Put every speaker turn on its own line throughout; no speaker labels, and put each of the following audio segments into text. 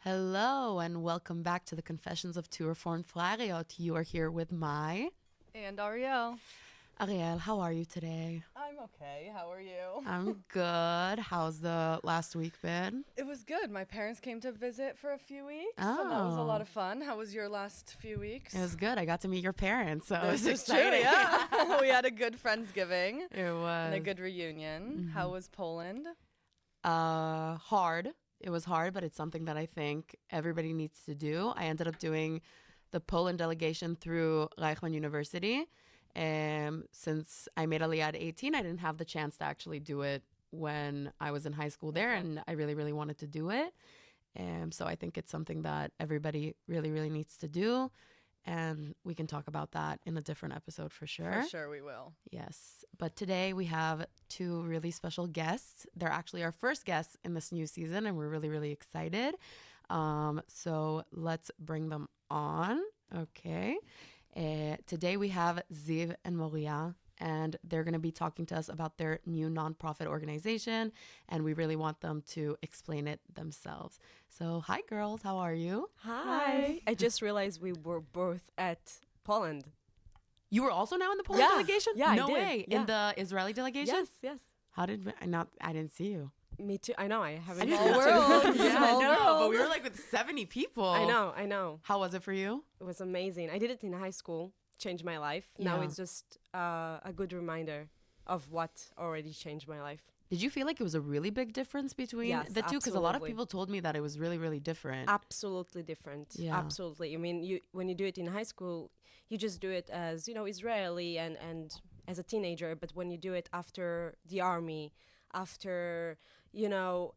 Hello and welcome back to the Confessions of Two Reformed Flariot. You are here with Mai.
And Ariel.
Ariel, how are you today?
I'm okay. How are you?
I'm good. How's the last week been?
It was good. My parents came to visit for a few weeks, and that was a lot of fun. How was your last few weeks?
It was good. I got to meet your parents, so it was
This is true,
exciting.
yeah. We had a good Friendsgiving.
It was.
And a good reunion. Mm-hmm. How was Poland?
Hard. It was hard, but it's something that I think everybody needs to do. I ended up doing the Poland delegation through Reichman University. Since I made Aliyah at 18, I didn't have the chance to actually do it when I was in high school there, and I really, really wanted to do it. So I think it's something that everybody really, really needs to do. And we can talk about that in a different episode for sure.
For sure we will.
Yes. But today we have two really special guests. They're actually our first guests in this new season, and we're really, really excited. So let's bring them on. Okay. Today we have Ziv and Moriyah, and they're going to be talking to us about their new nonprofit organization, and we really want them to explain it themselves. So, hi girls, how are you?
Hi. I just realized we were both at Poland.
You were also now in the Polish delegation?
Yeah,
no
I did.
way.
Yeah.
In the Israeli delegation?
Yes.
How did I didn't see you.
Me too. I know. I haven't.
Small world.
Yeah, I
Small
know,
world.
but we were like with 70 people.
I know.
How was it for you?
It was amazing. I did it in high school. Changed my life.
Yeah.
Now it's just a good reminder of what already changed my life.
Did you feel like it was a really big difference between
Yes,
the two? Because a lot of
absolutely.
people told me that it was really, really different.
Absolutely different.
Yeah.
Absolutely. I mean, when you do it in high school, you just do it as, Israeli and as a teenager. But when you do it after the army, after,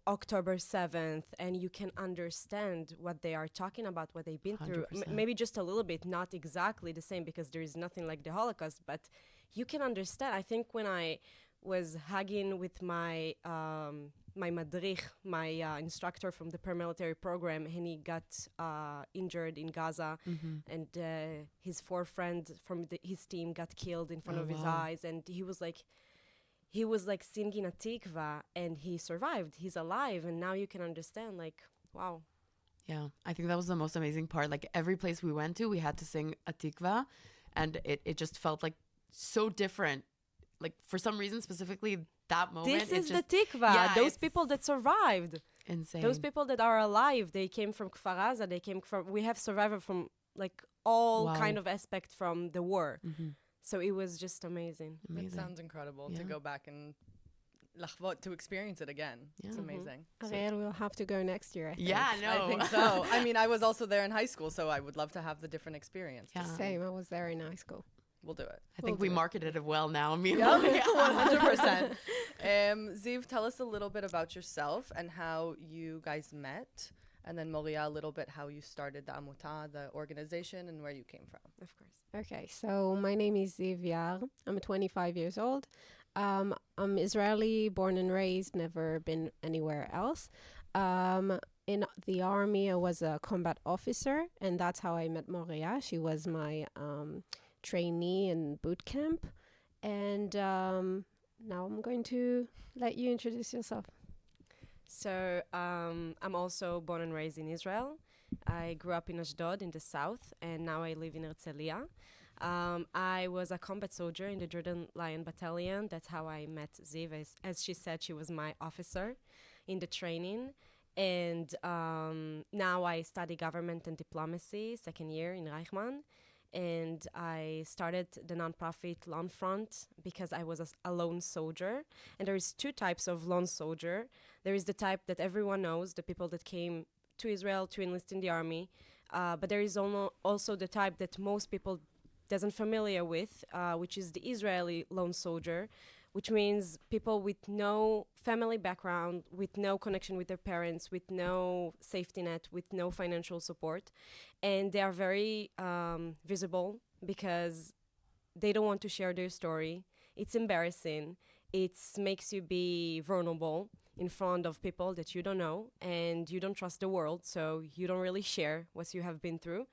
October 7th, and you can understand what they are talking about, what they've been through.
100%.
Maybe just a little bit, not exactly the same, because there is nothing like the Holocaust, but you can understand. I think when I was hugging with my my madrich, my instructor from the paramilitary program, and he got injured in Gaza, and his four friends from his team got killed in front of his eyes, and he was like singing a tikva, and he survived. He's alive, and now you can understand, like, wow.
Yeah, I think that was the most amazing part. Like every place we went to, we had to sing a tikva, and it just felt like so different. Like for some reason, specifically that moment.
This is the tikva.
Yeah,
Those people that survived.
Insane.
Those people that are alive, they came from Kfar Aza, we have survivors from like all kind of aspect from the war. So it was just amazing.
It sounds incredible to go back and to experience it again.
Yeah.
It's amazing.
Ariel will have to go next year, I think.
Yeah, no.
I think so. I mean, I was also there in high school, so I would love to have the different experience.
Yeah.
Same, I was there in high school.
We'll do it.
I think
We'll
we
do it.
marketed it well now. Me and
Yeah,
Moriyah.
100%. Ziv, tell us a little bit about yourself and how you guys met. And then Moriyah, a little bit how you started the Amutah, the organization, and where you came from.
Of course.
Okay, so my name is Ziv Yaar. I'm 25 years old. I'm Israeli, born and raised, never been anywhere else. In the army, I was a combat officer, and that's how I met Moriyah. She was my trainee in boot camp. And now I'm going to let you introduce yourself.
So I'm also born and raised in Israel. I grew up in Ashdod in the south, and now I live in Herzliya. I was a combat soldier in the Jordan Lion Battalion. That's how I met Ziv. As she said, she was my officer in the training. And now I study government and diplomacy, second year in Reichman. And I started the nonprofit Lone Front because I was a lone soldier. And there is two types of lone soldier. There is the type that everyone knows, the people that came to Israel to enlist in the army. But there is also the type that most people doesn't familiar with, which is the Israeli lone soldier, which means people with no family background, with no connection with their parents, with no safety net, with no financial support. And they are very visible because they don't want to share their story. It's embarrassing. It makes you be vulnerable in front of people that you don't know, and you don't trust the world, so you don't really share what you have been through.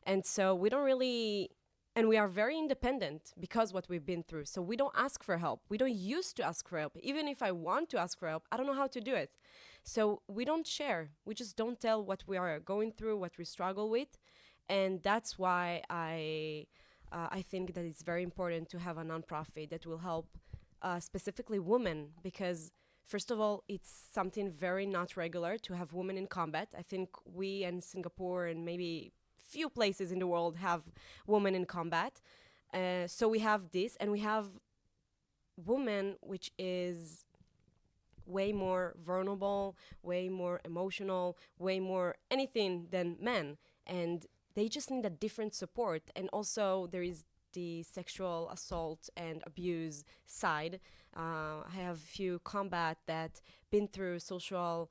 And so we don't really... And we are very independent because what we've been through. So we don't ask for help. We don't used to ask for help. Even if I want to ask for help, I don't know how to do it. So we don't share. We just don't tell what we are going through, what we struggle with. And that's why I think that it's very important to have a nonprofit that will help specifically women, because first of all, it's something very not regular to have women in combat. I think we and Singapore and maybe few places in the world have women in combat. So we have this, and we have women, which is way more vulnerable, way more emotional, way more anything than men. And they just need a different support. And also there is the sexual assault and abuse side. I have a few combat that been through sexual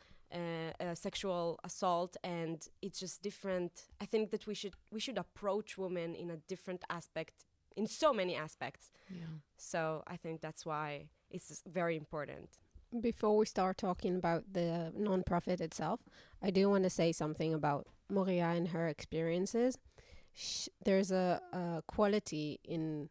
assault, and it's just different. I think that we should approach women in a different aspect, in so many aspects.
Yeah.
So I think that's why it's very important.
Before we start talking about the nonprofit itself, I do want to say something about Moriyah and her experiences. There's a quality in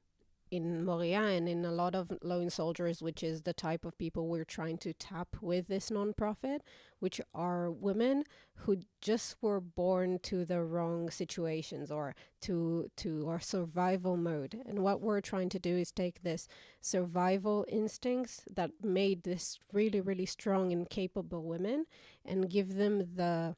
Moriyah and in a lot of lone soldiers, which is the type of people we're trying to tap with this nonprofit, which are women who just were born to the wrong situations or to our survival mode. And what we're trying to do is take this survival instincts that made this really, really strong and capable women and give them the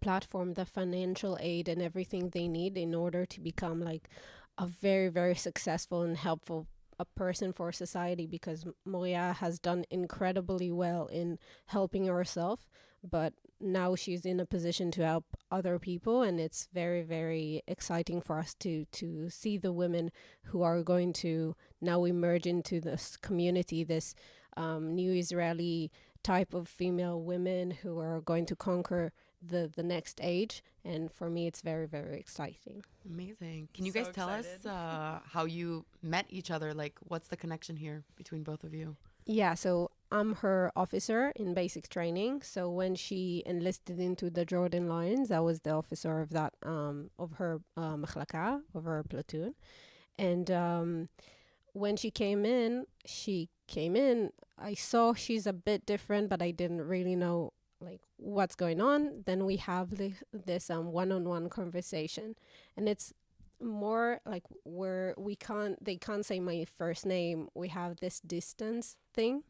platform, the financial aid and everything they need in order to become like a very, very successful and helpful a person for society, because Moriyah has done incredibly well in helping herself, but now she's in a position to help other people, and it's very, very exciting for us to see the women who are going to now emerge into this community, this new Israeli type of female women who are going to conquer the next age. And for me, it's very, very exciting.
Amazing. Can you
So
guys tell us how you met each other? Like, what's the connection here between both of you?
Yeah, so I'm her officer in basic training. So when she enlisted into the Jordan Lions, I was the officer of that of her machlaka, of her platoon. And when she came in, I saw she's a bit different, but I didn't really know like what's going on. Then we have this one-on-one conversation, and it's more like where they can't say my first name. We have this distance thing,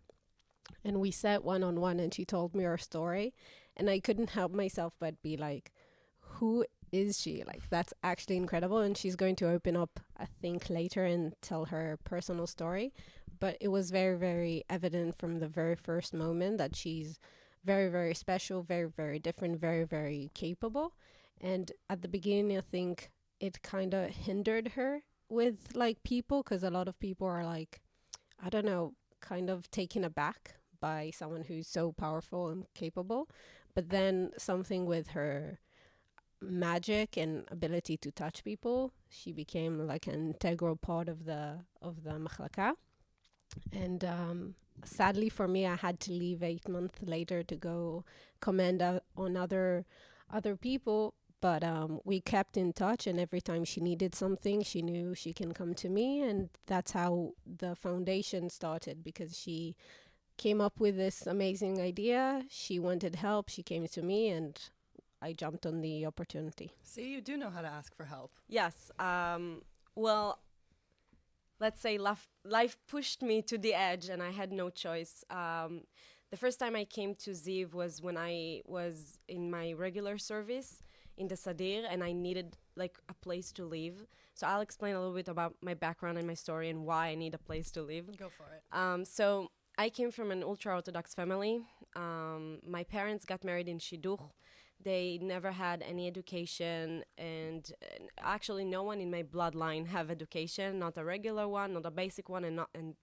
and we sat one-on-one, and she told me her story, and I couldn't help myself but be like, who is she? Like, that's actually incredible. And she's going to open up, I think, later and tell her personal story. But it was very, very evident from the very first moment that she's very, very special, very, very different, very, very capable. And at the beginning, I think it kind of hindered her with like people, because a lot of people are like, I don't know, kind of taken aback by someone who's so powerful and capable. But then something with her magic and ability to touch people, she became like an integral part of the machlaka. And sadly for me, I had to leave 8 months later to go command on other people. But we kept in touch, and every time she needed something, she knew she can come to me. And that's how the foundation started, because she came up with this amazing idea. She wanted help. She came to me, and I jumped on the opportunity.
See, you do know how to ask for help.
Yes. Well, let's say life pushed me to the edge, and I had no choice. The first time I came to Ziv was when I was in my regular service in the Sadir, and I needed like a place to live. So I'll explain a little bit about my background and my story and why I need a place to live.
Go for it.
So I came from an ultra-Orthodox family. My parents got married in Shidduch. They never had any education, and actually no one in my bloodline have education, not a regular one, not a basic one, and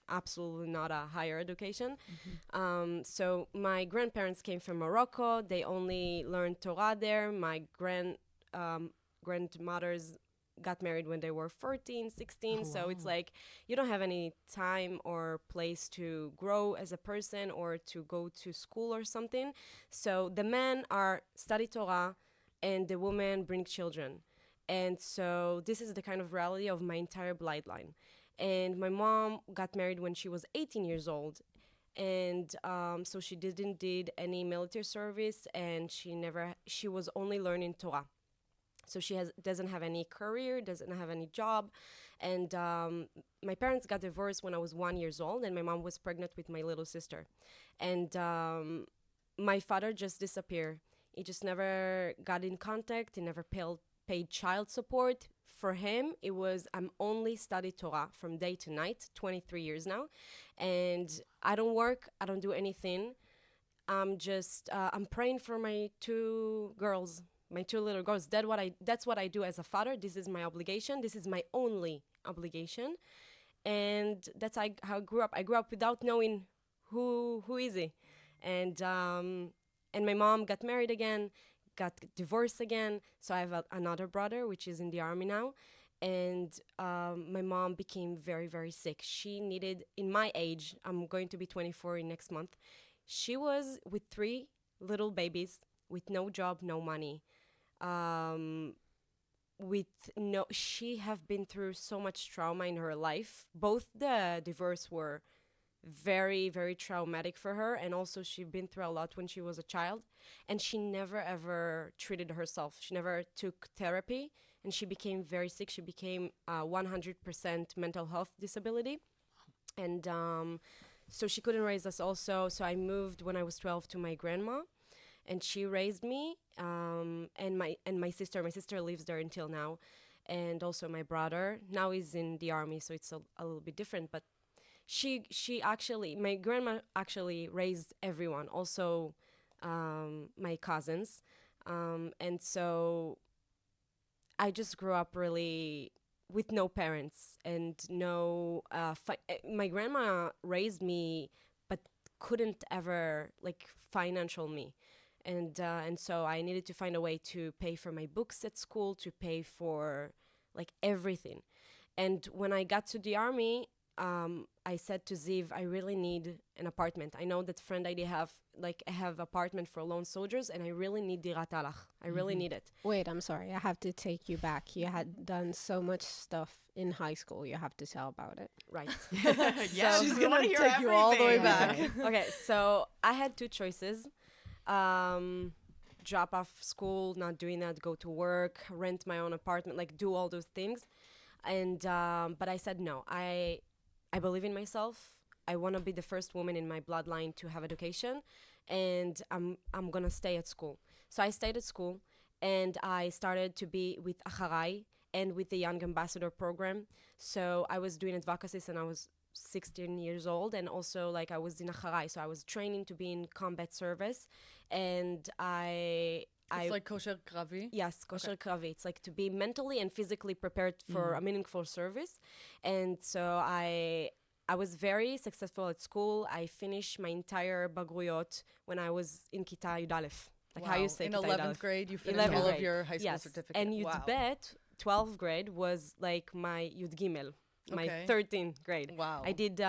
absolutely not a higher education.
Mm-hmm.
So my grandparents came from Morocco. They only learned Torah there. My grandmothers got married when they were 14, 16.
Oh,
So it's
wow.
like you don't have any time or place to grow as a person or to go to school or something. So the men are study Torah and the women bring children. And so this is the kind of reality of my entire bloodline. And my mom got married when she was 18 years old. and so she didn't did any military service, and she was only learning Torah. So she doesn't have any career, doesn't have any job, and my parents got divorced when I was 1 year old, and my mom was pregnant with my little sister, and my father just disappeared. He just never got in contact. He never paid child support. For him, it was, I'm only study Torah from day to night, 23 years now, and I don't work, I don't do anything. I'm praying for my two girls, my two little girls. That's what I do as a father. This is my obligation. This is my only obligation, and that's how I grew up. I grew up without knowing who is he, and my mom got married again, got divorced again. So I have another brother, which is in the army now, and my mom became very, very sick. She needed, in my age, I'm going to be 24 in next month. She was with 3 little babies, with no job, no money. She have been through so much trauma in her life. Both the divorce were very, very traumatic for her, and also she'd been through a lot when she was a child, and she never ever treated herself. She never took therapy, and she became very sick. She became 100% mental health disability, and so she couldn't raise us also. So I moved when I was 12 to my grandma, and she raised me, and my sister lives there until now, and also my brother now is in the army, so it's a little bit different. But my grandma actually raised everyone, also my cousins, and so I just grew up really with no parents and no my grandma raised me but couldn't ever like financial me, and so I needed to find a way to pay for my books at school, to pay for like everything. And when I got to the army, I said to Ziv, I really need an apartment. I know that friend I have apartment for lone soldiers, and I really need dirat alach. I really need it.
Wait, I'm sorry. I have to take you back. You had done so much stuff in high school. You have to tell about it.
Right.
Yeah,
So
she's
we
gonna
wanna
hear
take you all the way
everything.
back.
Okay, so I had 2 choices. Drop off school, not doing that, go to work, rent my own apartment, like do all those things. And but I said no. I believe in myself. I want to be the first woman in my bloodline to have education, and I'm gonna stay at school. So I stayed at school, and I started to be with Acharai and with the Young Ambassador program. So I was doing advocacy, and I was 16 years old, and also like I was in Acharai, so I was training to be in combat service, and
It's like kosher kravi.
Yes, kosher kravi. It's like to be mentally and physically prepared for a meaningful service. And so I was very successful at school. I finished my entire bagruyot when I was in Kita Yud Aleph. Like how you say
in
Kita Yud
11th
Aleph.
grade, you finished
11th
all of
grade.
your high school
Yes.
certificate.
And
Wow.
Yud Bet, 12th grade, was like my Yud Gimel, my
Okay.
13th grade.
Wow.
I did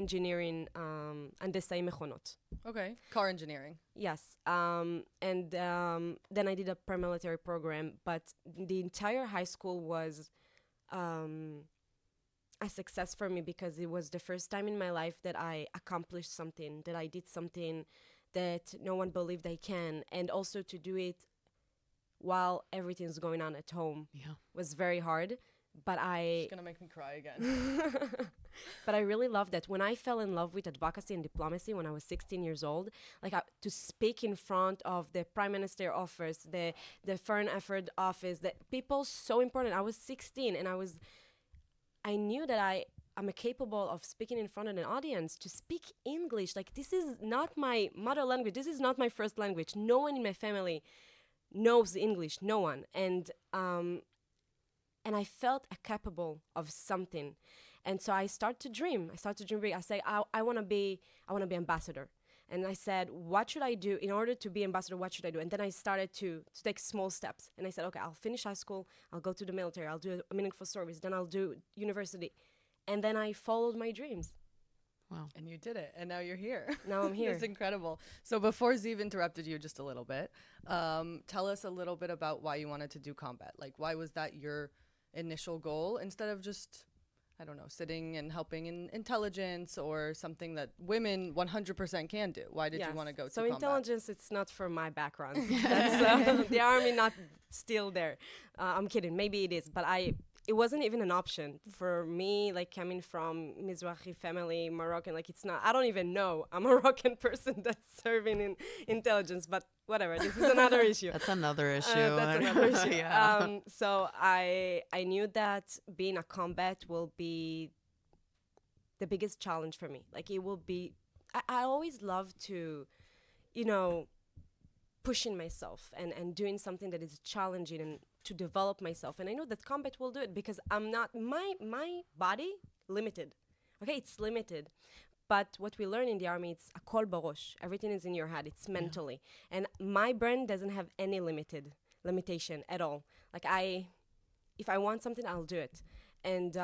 engineering Handesai Mechonot.
Okay. Car engineering.
Yes, and then I did a paramilitary program, but the entire high school was a success for me because it was the first time in my life that I accomplished something, that I did something that no one believed I can, and also to do it while everything's going on at home was very hard. But
It's gonna make me cry again.
but I really loved that. When I fell in love with advocacy and diplomacy when I was 16 years old, like to speak in front of the Prime Minister office, the Foreign Affairs office, the people so important. I was 16, and I knew that I'm capable of speaking in front of an audience, to speak English. Like, this is not my mother language. This is not my first language. No one in my family knows English. No one. And I felt capable of something. And so I started to dream. Big. I say, I want to be ambassador. And I said, what should I do in order to be ambassador? What should I do? And then I started to take small steps. And I said, okay, I'll finish high school. I'll go to the military. I'll do a meaningful service. Then I'll do university. And then I followed my dreams.
Wow.
And you did it. And now you're here.
Now I'm here.
It's incredible. So before Ziv interrupted you just a little bit, tell us a little bit about why you wanted to do combat. Like, why was that your initial goal instead of just, I I don't know, sitting and helping in intelligence or something that women 100% can do? Why did you want to go to
so
combat?
intelligence, it's not for my background. That's the army not still there. I'm kidding, maybe it is, but it wasn't even an option for me, like coming from Mizrahi family, Moroccan, like it's not, I don't even know a Moroccan person that's serving in intelligence, but whatever, this is another issue.
That's another issue.
That's another issue.
Yeah.
So I knew that being a combat will be the biggest challenge for me. Like it will be, I always love to, you know, pushing myself and doing something that is challenging and to develop myself. And I know that combat will do it because I'm not, my body limited. Okay, it's limited. But what we learn in the army, it's akol barosh. Everything is in your head. It's mentally. And my brain doesn't have any limitation at all. Like if I want something, I'll do it. And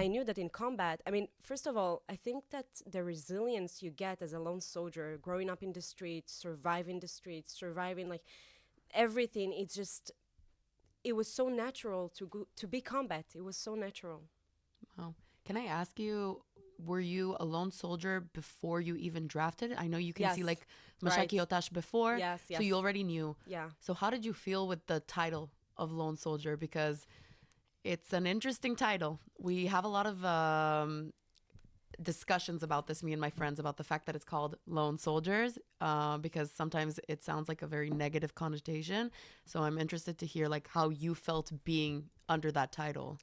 I knew that in combat, I mean, first of all, I think that the resilience you get as a lone soldier, growing up in the streets, surviving the streets, surviving like everything, it's just, it was so natural to be combat. It was so natural.
Wow. Can I ask you, were you a lone soldier before you even drafted? I know you can see like
Right.
Mashaki Otash before.
Yes,
So you already knew.
Yeah.
So how did you feel with the title of lone soldier? Because it's an interesting title. We have a lot of discussions about this, me and my friends, about the fact that it's called lone soldiers, because sometimes it sounds like a very negative connotation. So I'm interested to hear like how you felt being under that title.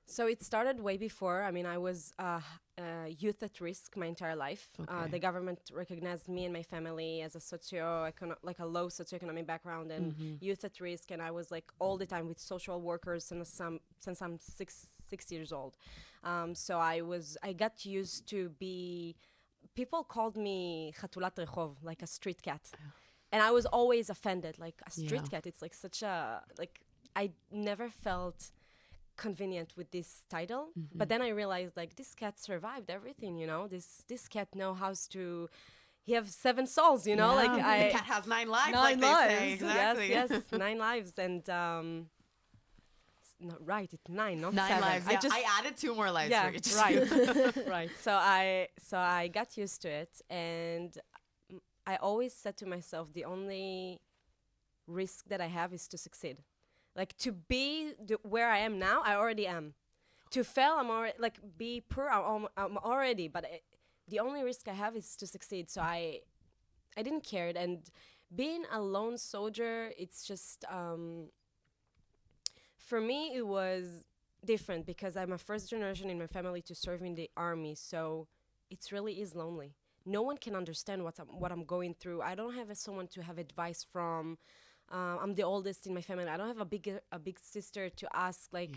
So it started way before. I mean, I was youth at risk my entire life.
Okay.
The government recognized me and my family as a like a low socioeconomic background and youth at risk. And I was like all the time with social workers since I'm six years old. So I got used to be. People called me Chatulat Rehov, like a street cat, and I was always offended. Like a street cat, it's like such a like. I never felt convenient with this title, but then I realized like this cat survived everything, you know. This cat know how to, he have 7 souls, you know. Like
the cat has 9 lives,
9
like they
lives.
say. Exactly.
Yes, 9 lives, and not right, it's 9, not
9
7.
lives. Yeah, I added 2 more lives
yeah,
for each.
right, right. So I got used to it, and I always said to myself, the only risk that I have is to succeed. Like to be where I am now, I already am. To fail, I'm already, like be poor, I'm already, but the only risk I have is to succeed. So I didn't care it. And being a lone soldier, it's just, for me, it was different because I'm a first generation in my family to serve in the army. So it really is lonely. No one can understand what I'm going through. I don't have someone to have advice from. I'm the oldest in my family. I don't have a big sister to ask like,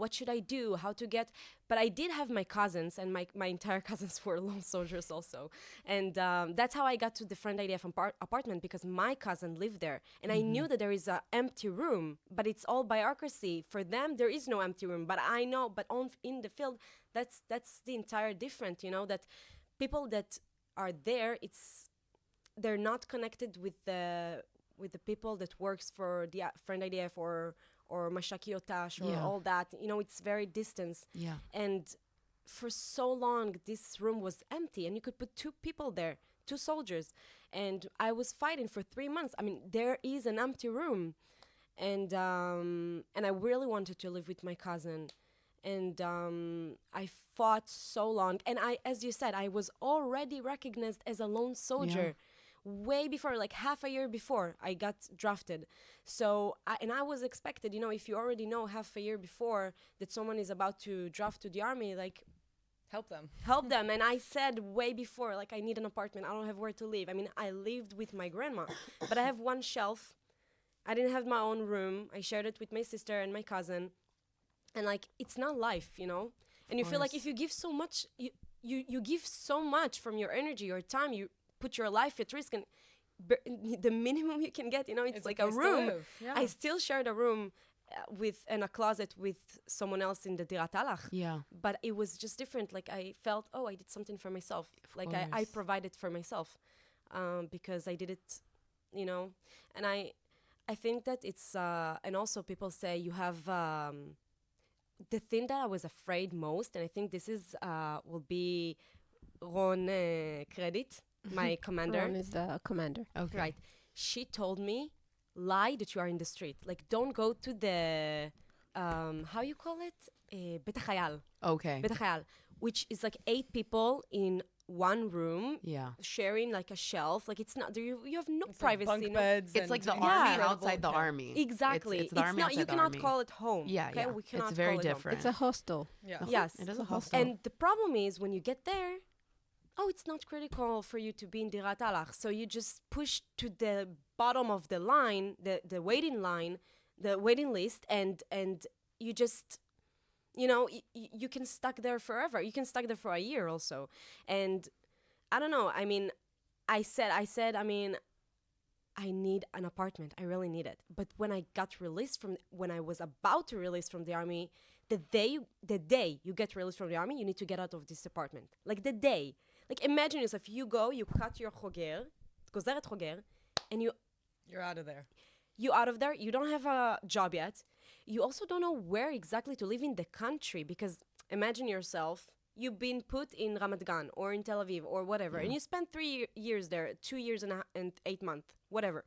what should I do? How to get? But I did have my cousins, and my entire cousins were lone soldiers also. And that's how I got to the Friend IDF apartment, because my cousin lived there, and I knew that there is an empty room, but it's all bureaucracy. For them, there is no empty room. But I know, but in the field, that's the entire different. You know that people that are there, they're not connected with the people that works for the Friend IDF or Mashaki Otash or all that. You know, it's very distant.
Yeah.
And for so long, this room was empty, and you could put 2 people there, 2 soldiers. And I was fighting for 3 months. I mean, there is an empty room. And I really wanted to live with my cousin. And I fought so long. And as you said, I was already recognized as a lone soldier.
Yeah.
Way before, like half a year before I got drafted. So, I was expected, you know, if you already know half a year before that someone is about to draft to the army, like,
Help them.
And I said way before, like, I need an apartment. I don't have where to live. I mean, I lived with my grandma, but I have 1 shelf. I didn't have my own room. I shared it with my sister and my cousin. And, like, it's not life, you know? And you feel like if you give so much, you give so much from your energy, your time, you put your life at risk, and the minimum you can get, you know, it's like a room.
Yeah.
I still shared a room in a closet with someone else in the Dirat Alach.
Yeah.
But it was just different. Like I felt, I did something for myself. Like I provided for myself because I did it, you know. And I think that it's, and also people say you have, the thing that I was afraid most, and I think this is will be Ron credit, my commander.
Ron is the commander.
Okay.
Right. She told me, lie that you are in the street. Like, don't go to the, how you call it? Bet HaChayal.
Okay.
Bet HaChayal, which is like 8 people in one room
Yeah.
sharing like a shelf. Like, it's not, you have no
It's
privacy.
like bunk
no-
beds.
It's
and
like the
Yeah.
army
incredible
outside the
care.
army.
Exactly.
It's the army
not, you
outside the
cannot
army.
call it home.
Yeah,
okay?
yeah.
We cannot
It's very
call it home.
different.
It's a hostel.
Yeah.
Yes.
It is a hostel.
And the problem is when you get there, it's not critical for you to be in Dirat Alach. So you just push to the bottom of the line, the waiting line, the waiting list, and you just, you can stuck there forever. You can stuck there for a year also. And I don't know. I mean, I said, I mean, I need an apartment. I really need it. But when I got released when I was about to release from the army, the day you get released from the army, you need to get out of this apartment. Like the day. Like imagine yourself, you go, you cut your choger, gozeret choger, and
You're out of there.
you out of there. You don't have a job yet. You also don't know where exactly to live in the country because imagine yourself, you've been put in Ramat Gan or in Tel Aviv or whatever, and you spent 3 years there, 2 years and 8 months, whatever.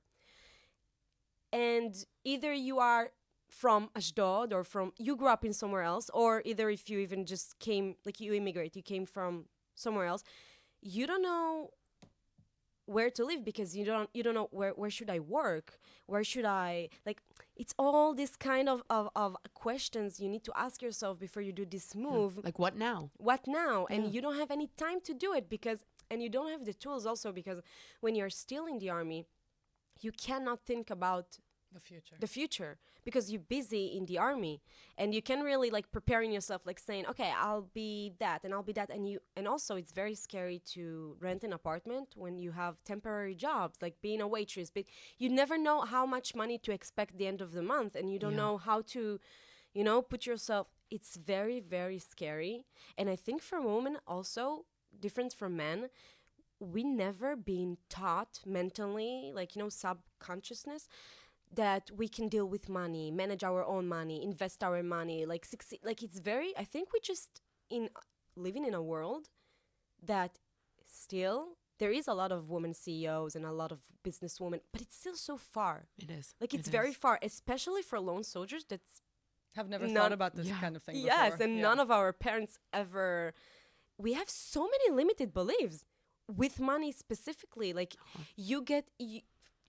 And either you are from Ashdod or you grew up in somewhere else, or either if you even just came, like you immigrate, you came from somewhere else, you don't know where to live because you don't know where should I work, where should I, like, it's all this kind of questions you need to ask yourself before you do this move.
Like, what now?
What now?
Yeah.
And you don't have any time to do it and you don't have the tools also because when you're still in the army, you cannot think about
The
future because you're busy in the army and you can really like preparing yourself, like saying, okay, I'll be that and I'll be that. And also it's very scary to rent an apartment when you have temporary jobs, like being a waitress, but you never know how much money to expect the end of the month. And you don't know how to, put yourself, it's very, very scary. And I think for women also different from men, we never been taught mentally, like, subconsciousness, that we can deal with money, manage our own money, invest our money, like succeed. Like it's very, I think we just living in a world that still there is a lot of women CEOs and a lot of businesswomen, but it's still so far.
It is.
Like it's very far, especially for lone soldiers that's
Have never thought about this kind of thing before.
Yes, and none of our parents ever. We have so many limited beliefs with money specifically. Like you get.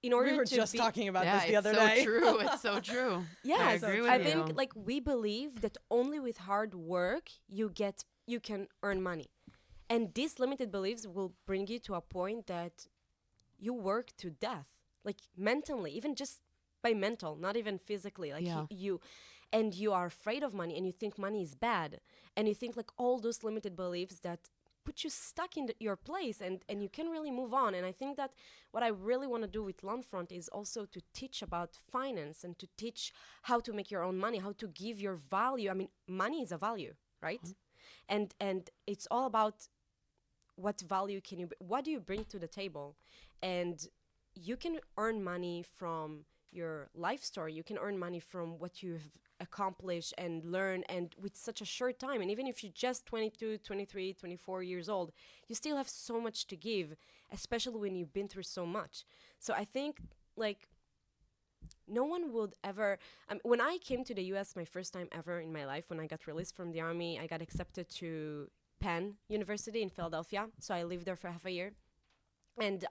In order
we were
to
just talking about this the other
it's so
day.
true. It's so true.
Yes,
I agree with
I
you.
think like we believe that only with hard work you can earn money, and these limited beliefs will bring you to a point that you work to death, like mentally, even just by mental, not even physically. Like you are afraid of money, and you think money is bad, and you think like all those limited beliefs that put you stuck in your place and you can really move on. And I think that what I really want to do with Lone Front is also to teach about finance and to teach how to make your own money, how to give your value. I mean, money is a value, right? And it's all about what value what do you bring to the table? And you can earn money from your life story. You can earn money from what you've accomplished and learn, and with such a short time. And even if you're just 22, 23, 24 years old, you still have so much to give, especially when you've been through so much. So I think like no one would ever, when I came to the US my first time ever in my life, when I got released from the army, I got accepted to Penn University in Philadelphia. So I lived there for half a year. And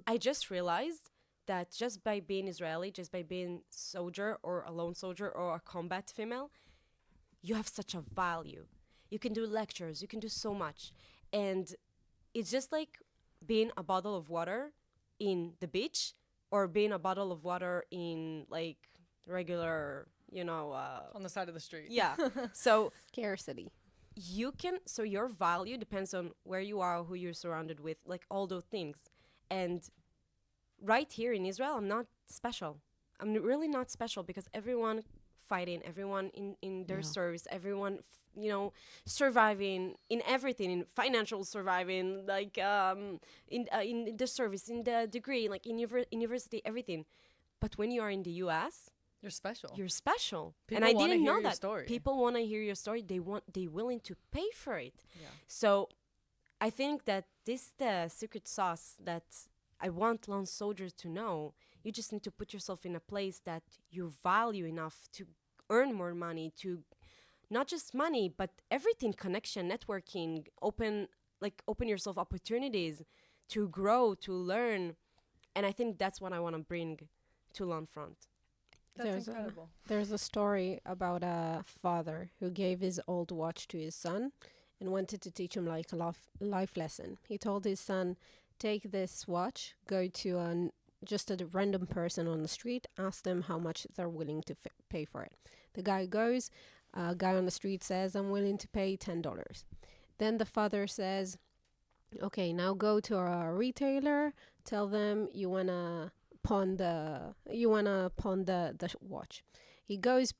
I just realized that just by being Israeli, just by being soldier or a lone soldier or a combat female, you have such a value. You can do lectures, you can do so much. And it's just like being a bottle of water in the beach or being a bottle of water in like regular,
On the side of the street.
Yeah. So
Scarcity.
so your value depends on where you are, who you're surrounded with, like all those things. And right here in Israel, I'm not special. I'm really not special because everyone fighting, everyone in their service, everyone, surviving in everything, in financial surviving, like in the service, in the degree, like in university, everything. But when you are in the US,
You're special.
you're special.
People
And I
wanna
didn't
hear
know
your
that.
story.
People want to hear your story. They willing to pay for it.
Yeah.
So I think that this the secret sauce that I want lone soldiers to know. You just need to put yourself in a place that you value enough to earn more money, to not just money, but everything, connection, networking, open yourself opportunities to grow, to learn. And I think that's what I want to bring to Lone Front.
That's
There's
incredible.
There's a story about a father who gave his old watch to his son and wanted to teach him like a life lesson. He told his son, take this watch, go to just a random person on the street, ask them how much they're willing to pay for it. The guy goes, a guy on the street says, I'm willing to pay $10. Then the father says, okay, now go to a retailer, tell them you wanna pawn the watch. He goes,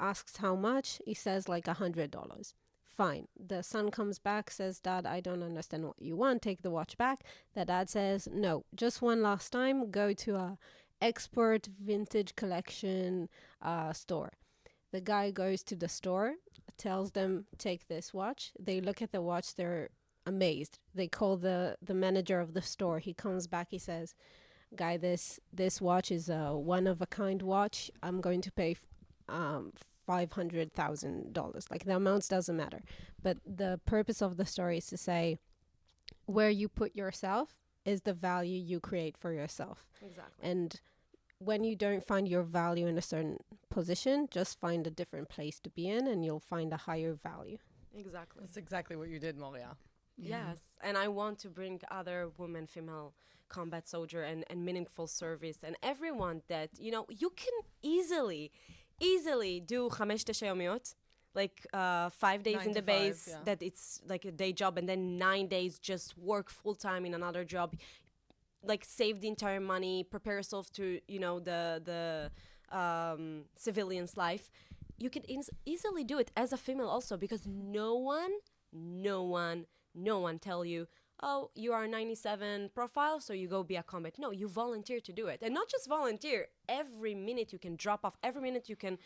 asks how much. He says like $100. Fine. The son comes back, says, Dad, I don't understand what you want. Take the watch back. The dad says, no, just one last time. Go to a expert vintage collection store. The guy goes to the store, tells them, take this watch. They look at the watch. They're amazed. They call the manager of the store. He comes back. He says, guy, this watch is a one-of-a-kind watch. I'm going to pay $500,000. Like, the amounts doesn't matter. But the purpose of the story is to say where you put yourself is the value you create for yourself.
Exactly.
And when you don't find your value in a certain position, just find a different place to be in and you'll find a higher value.
Exactly.
That's exactly what you did, Moriyah.
Yes. And I want to bring other women, female combat soldier and meaningful service and everyone that, you can easily do 5 יומיות, like 5 days
9
in
to
the base,
5, yeah.
that it's like a day job, and then 9 days just work full time in another job, like save the entire money, prepare yourself to, the civilian's life. You can easily do it as a female also, because no one tell you, oh, you are 97 profile, so you go be a combat. No, you volunteer to do it. And not just volunteer, every minute you can drop off, every minute you can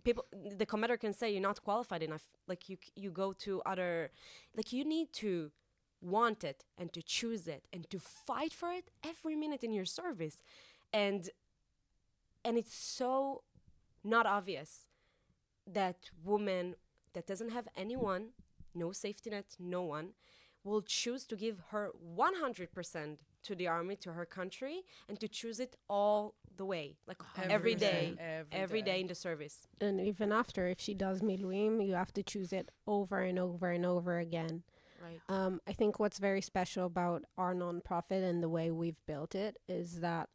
people, the commander can say you're not qualified enough. Like you go to other, like you need to want it and to choose it and to fight for it every minute in your service. And it's so not obvious that woman that doesn't have anyone, no safety net, no one, will choose to give her 100% to the army, to her country, and to choose it all the way, like every day in the service.
And even after, if she does miluim, you have to choose it over and over and over again.
Right.
I think what's very special about our nonprofit and the way we've built it is that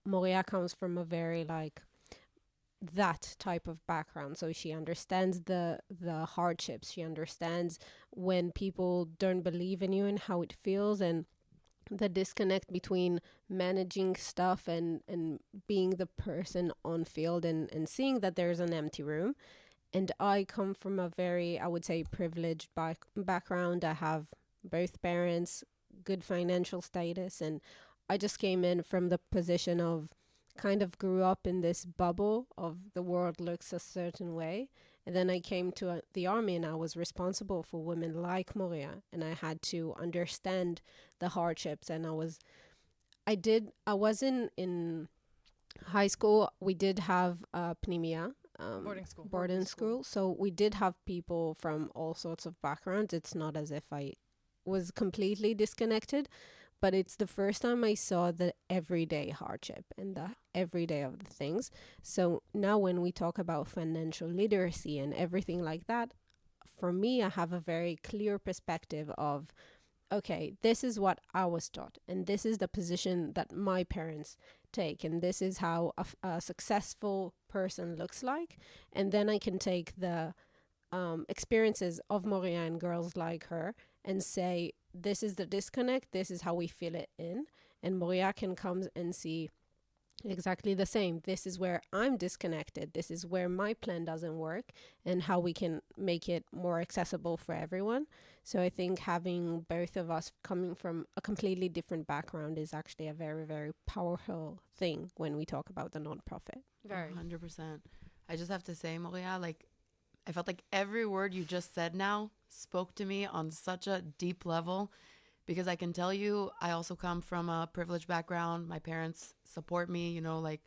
Moriyah comes from a very that type of background. So she understands the hardships. She understands when people don't believe in you and how it feels, and the disconnect between managing stuff and being the person on field and seeing that there's an empty room. And I come from a very, I would say, privileged background. I have both parents, good financial status, and I just came in from the position of kind of grew up in this bubble of the world looks a certain way. And then I came to the army and I was responsible for women like Moriyah, and I had to understand the hardships. And I was in high school. We did have pnimia, boarding school. So we did have people from all sorts of backgrounds. It's not as if I was completely disconnected, but it's the first time I saw the everyday hardship and the everyday of the things. So now when we talk about financial literacy and everything like that, for me, I have a very clear perspective of, okay, this is what I was taught, and this is the position that my parents take, and this is how a successful person looks like. And then I can take the experiences of Moriyah and girls like her and say, this is the disconnect, this is how we feel it in. And Moriyah can come and see, Exactly the same. This is where I'm disconnected. This is where my plan doesn't work, and how we can make it more accessible for everyone. So I think having both of us coming from a completely different background is actually a very, very powerful thing when we talk about the nonprofit.
Very.
100%. I just have to say, Moriyah, like, I felt like every word you just said now spoke to me on such a deep level, because I can tell you, I also come from a privileged background. My parents support me, you know, like,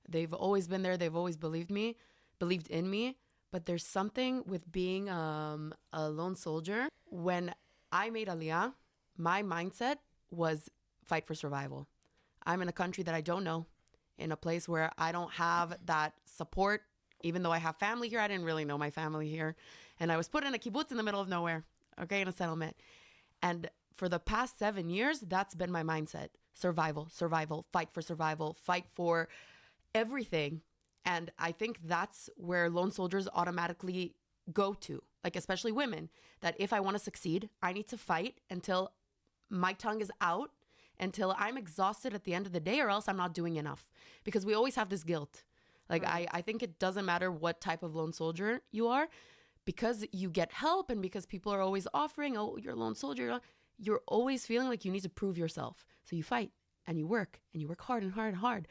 they've always been there. They've always believed in me. But there's something with being a lone soldier. When I made Aliyah, my mindset was fight for survival. I'm in a country that I don't know, in a place where I don't have that support. Even though I have family here, I didn't really know my family here. And I was put in a kibbutz in the middle of nowhere, okay, in a settlement. And for the past 7 years, that's been my mindset. Survival, survival, fight for survival, fight for everything. And I think that's where lone soldiers automatically go to, like, especially women, that if I want to succeed, I need to fight until my tongue is out, until I'm exhausted at the end of the day, or else I'm not doing enough. Because we always have this guilt. Like,
Right.
I think it doesn't matter what type of lone soldier you are, because you get help and because people are always offering, oh, you're a lone soldier, you're always feeling like you need to prove yourself. So you fight and you work hard and hard and hard.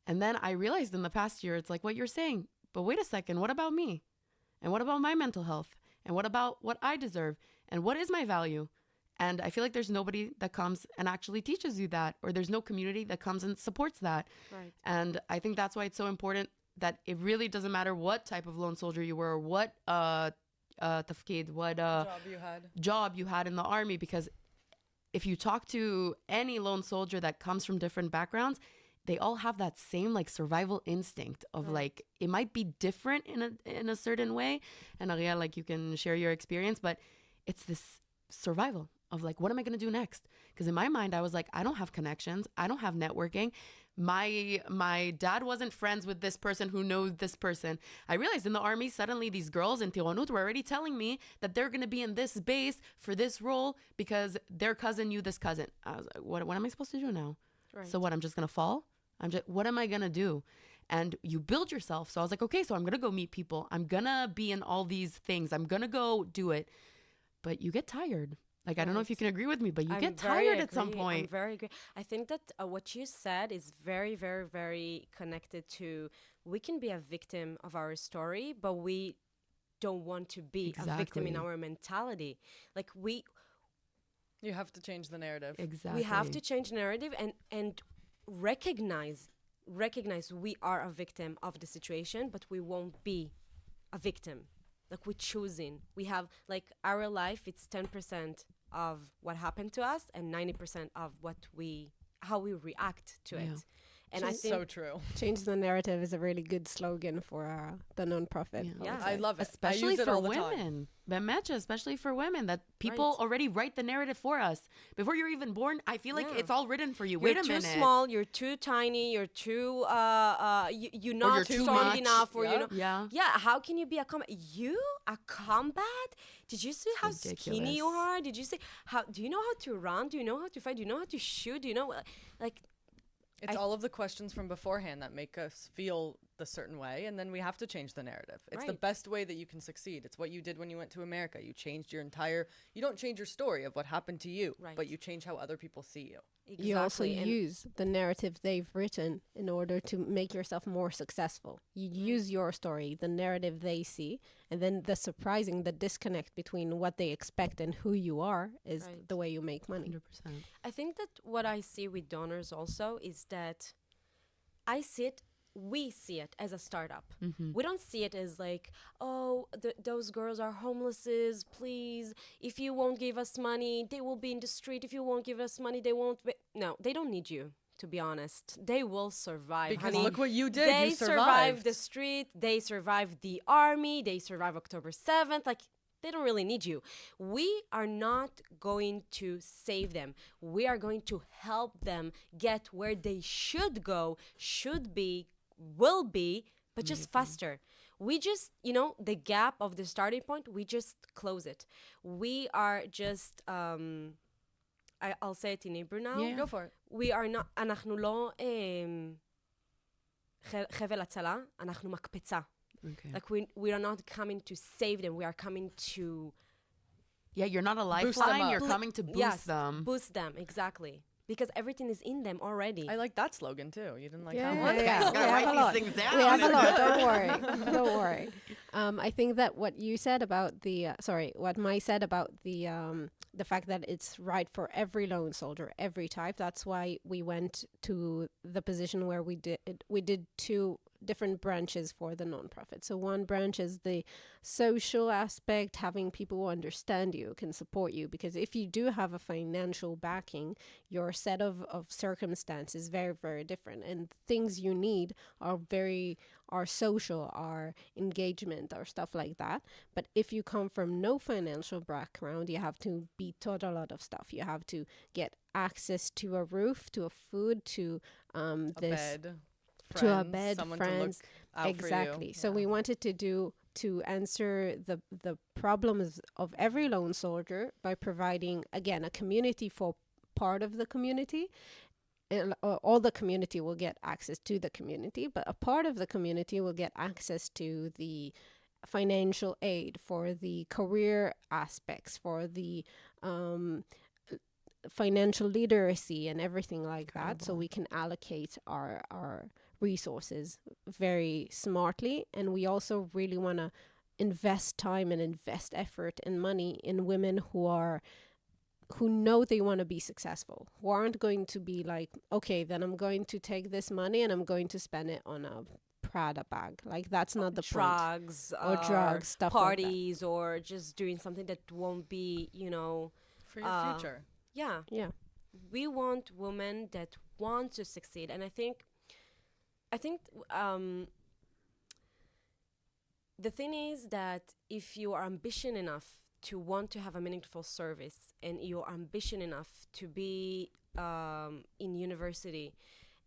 And then I realized in the past year, it's like what you're saying, but wait a second, what about me? And what about my mental health? And what about what I deserve? And what is my value? And I feel like there's nobody that comes and actually teaches you that, or there's no community that comes and supports that.
Right.
And I think that's why it's so important that it really doesn't matter what type of lone soldier you were, or what tafkid, what job you had in the army, because if you talk to any lone soldier that comes from different backgrounds, they all have that same like survival instinct of
Right.
like, it might be different in a certain way. And Ariel, like, you can share your experience, but it's this survival of like, what am I going to do next? Because in my mind, I was like, I don't have connections. I don't have networking. My dad wasn't friends with this person who knows this person. I realized in the army, suddenly these girls in Tironut were already telling me that they're going to be in this base for this role because their cousin knew this cousin. I was like, what am I supposed to do now?
Right.
So what, I'm just going to fall? What am I going to do? And you build yourself. So I was like, okay, so I'm going to go meet people. I'm going to be in all these things. I'm going to go do it. But you get tired. Like, I don't know if you can agree with me, but you
I'm
get
very
tired at some
agree.
point.
I'm very agree. I think that what you said is very, very, very connected to, we can be a victim of our story, but we don't want to be a victim in
Exactly.
our mentality. Like,
You have to change the narrative.
Exactly.
we have to change narrative and recognize we are a victim of the situation, but we won't be a victim. Like, we're choosing. We have, like, our life, it's 10% of what happened to us and 90% of how we react to
Yeah.
it. And I
It's
think
so true.
Change the narrative is a really good slogan for the nonprofit.
Yeah.
would
Yeah.
I
say.
love it.
Especially
I use it
for
all the time.
women. Bemetcha, especially for women, that people
Right.
already write the narrative for us. Before you're even born, I feel like
Yeah.
it's all written for you.
you're
Wait a
too
minute.
small, you're too tiny, you're too you're not
you're too
strong
much.
enough, or you
Yep.
know.
Yeah.
Yeah, how can you be a combat? You a combat? Did you see how skinny you
ridiculous.
are? Did you see how? Do you know how to run? Do you know how to fight? Do you know how to shoot? Do you know like?
It's
I-
all of the questions from beforehand that make us feel the certain way, and then we have to change the narrative. It's the
Right.
best way that you can succeed. It's what you did when you went to America. You changed your entire. You don't change your story of what happened to you,
Right.
but you change how other people see you.
You also
Exactly, and-
use the narrative they've written in order to make yourself more successful. You use your story, the narrative they see, and then the disconnect between what they expect and who you are is
Right.
the way you make money.
100%.
I think that what I see with donors also is that we see it as a startup.
Mm-hmm.
We don't see it as like, oh, those girls are homelesses, please. If you won't give us money, they will be in the street. If you won't give us money, they won't be. No, they don't need you, to be honest. They will survive.
Because
honey.
look what you did.
They
You
survived the street. They survived the army. They survived October 7th. Like, they don't really need you. We are not going to save them. We are going to help them get where they should go, should be, will be, but just faster. We just, the gap of the starting point, we just close it. We are just, I'll say it in Hebrew now.
Yeah.
Go for it.
We are not, אנחנו לא, חבל הצלה, אנחנו מקפצה.
Okay.
Like we are not coming to save them, we are coming to
Yeah, you're not a
Boost them
lifeline.
up.
You're coming to boost
yes,
them.
boost them, exactly. Because everything is in them already.
I like that slogan too. You didn't like
Yeah,
that one?
Guys,
yeah.
you gotta
We have
write
a
these
lot.
things down.
We have a lot. Don't worry. Don't worry. I think that what you said about what Mai said about the fact that it's right for every lone soldier, every type. That's why we went to the position where we did two different branches for the nonprofit. So one branch is the social aspect, having people who understand you, can support you, because if you do have a financial backing, your set of circumstances is very, very different, and things you need are social, are engagement, or stuff like that. But if you come from no financial background, you have to be taught a lot of stuff. You have to get access to a roof, to a food, to
A bed.
to a
Friends,
bed,
someone
friends.
to look out
Exactly.
for you.
So we wanted to answer the problems of every lone soldier by providing, again, a community for part of the community. All the community will get access to the community, but a part of the community will get access to the financial aid, for the career aspects, for the financial literacy and everything like that, so
Incredible.
we can allocate our resources very smartly. And we also really want to invest time and invest effort and money in women who know they want to be successful, who aren't going to be like, okay, then I'm going to take this money and I'm going to spend it on a Prada bag. Like, that's not the point.
drugs
Or drugs, stuff like that.
parties, or just doing something that won't be,
For your future.
yeah.
Yeah.
We want women that want to succeed, and I think the thing is that if you are ambitious enough to want to have a meaningful service, and you're ambitious enough to be in university,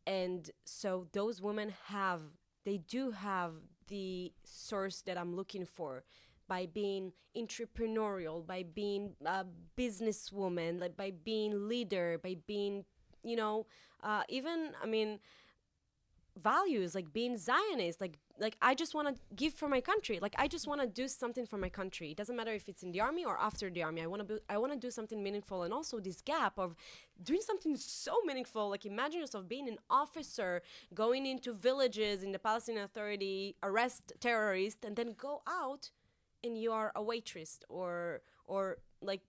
and so those women do have the source that I'm looking for, by being entrepreneurial, by being a businesswoman, like by being leader, by being, values, like being Zionist, like I just want to give for my country, like I just want to do something for my country. It doesn't matter if it's in the army or after the army. I want to do something meaningful. And also this gap of doing something so meaningful, like imagine yourself being an officer, going into villages in the Palestinian Authority, arrest terrorists, and then go out and you are a waitress, or like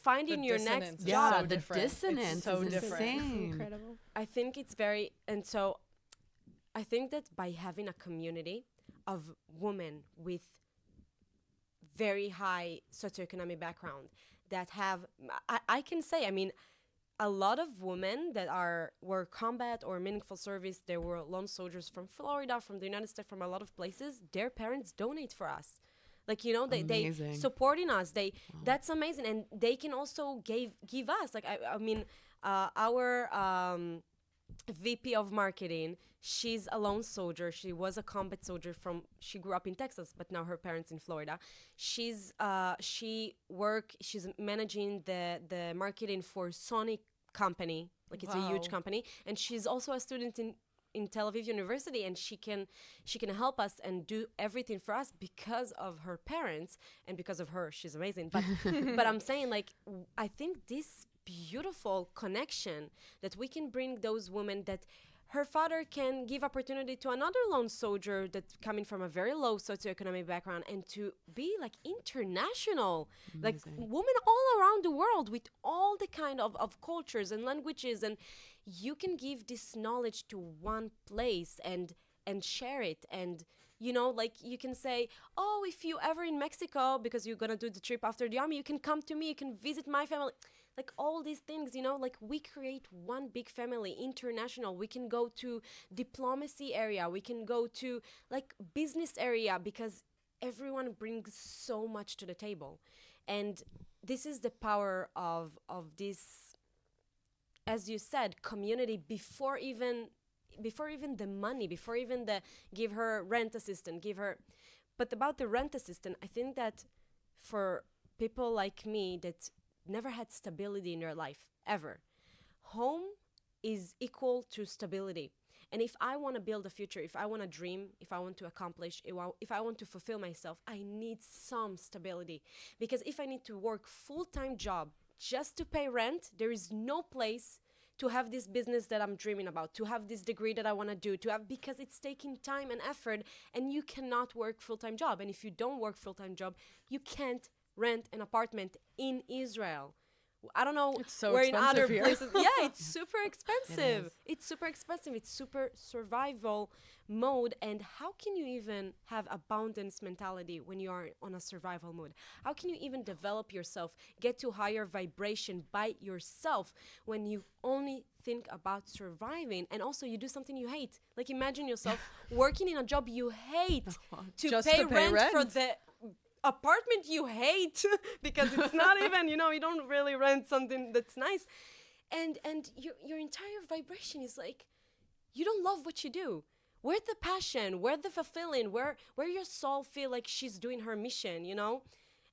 finding
The
your next
dissonance is
Yeah,
job.
so
the
different. It's
dissonance
so
is
different.
insane.
Incredible.
I think it's very, and so I think that by having a community of women with very high socioeconomic background that have, I can say, I mean, a lot of women that were combat or meaningful service, they were lone soldiers from Florida, from the United States, from a lot of places. Their parents donate for us. Like, they
Amazing.
supporting us. That's amazing. And they can also give us, like, I mean, our VP of marketing, she's a lone soldier. She was a combat soldier she grew up in Texas, but now her parents in Florida. She's managing the marketing for Sony company. Like, it's a huge
Wow.
company. And she's also a student in Tel Aviv University, and she can help us and do everything for us because of her parents, and because of her, she's amazing. But but I'm saying, like, I think this beautiful connection that we can bring those women, that her father can give opportunity to another lone soldier that's coming from a very low socioeconomic background, and to be like international, like women all around the world with all the kind of cultures and languages, and you can give this knowledge to one place and share it. And like, you can say, oh, if you ever in Mexico, because you're gonna do the trip after the army, you can come to me, you can visit my family. Like, all these things, like, we create one big family, international. We can go to diplomacy area, we can go to like business area, because everyone brings so much to the table. And this is the power of this, as you said, community, before even the money, before even the give her rent assistant, but about the rent assistant, I think that for people like me that never had stability in their life ever, home is equal to stability. And if I want to build a future, if I want to dream, if I want to accomplish, if I want to fulfill myself, I need some stability. Because if I need to work full-time job just to pay rent, there is no place to have this business that I'm dreaming about, to have this degree that I want to do, because it's taking time and effort, and you cannot work full-time job. And if you don't work full-time job, you can't rent an apartment in Israel. I don't know
It's so
where in other
expensive here.
places. Yeah, it's super expensive. It's super expensive. It's super survival mode. And how can you even have abundance mentality when you are on a survival mode? How can you even develop yourself, get to higher vibration by yourself when you only think about surviving, and also you do something you hate? Like, imagine yourself working in a job you hate to
Just
pay
to pay
rent for
rent.
the apartment you hate because it's not even, you don't really rent something that's nice, and your entire vibration is like, you don't love what you do. Where the passion, where the fulfilling, where your soul feel like she's doing her mission,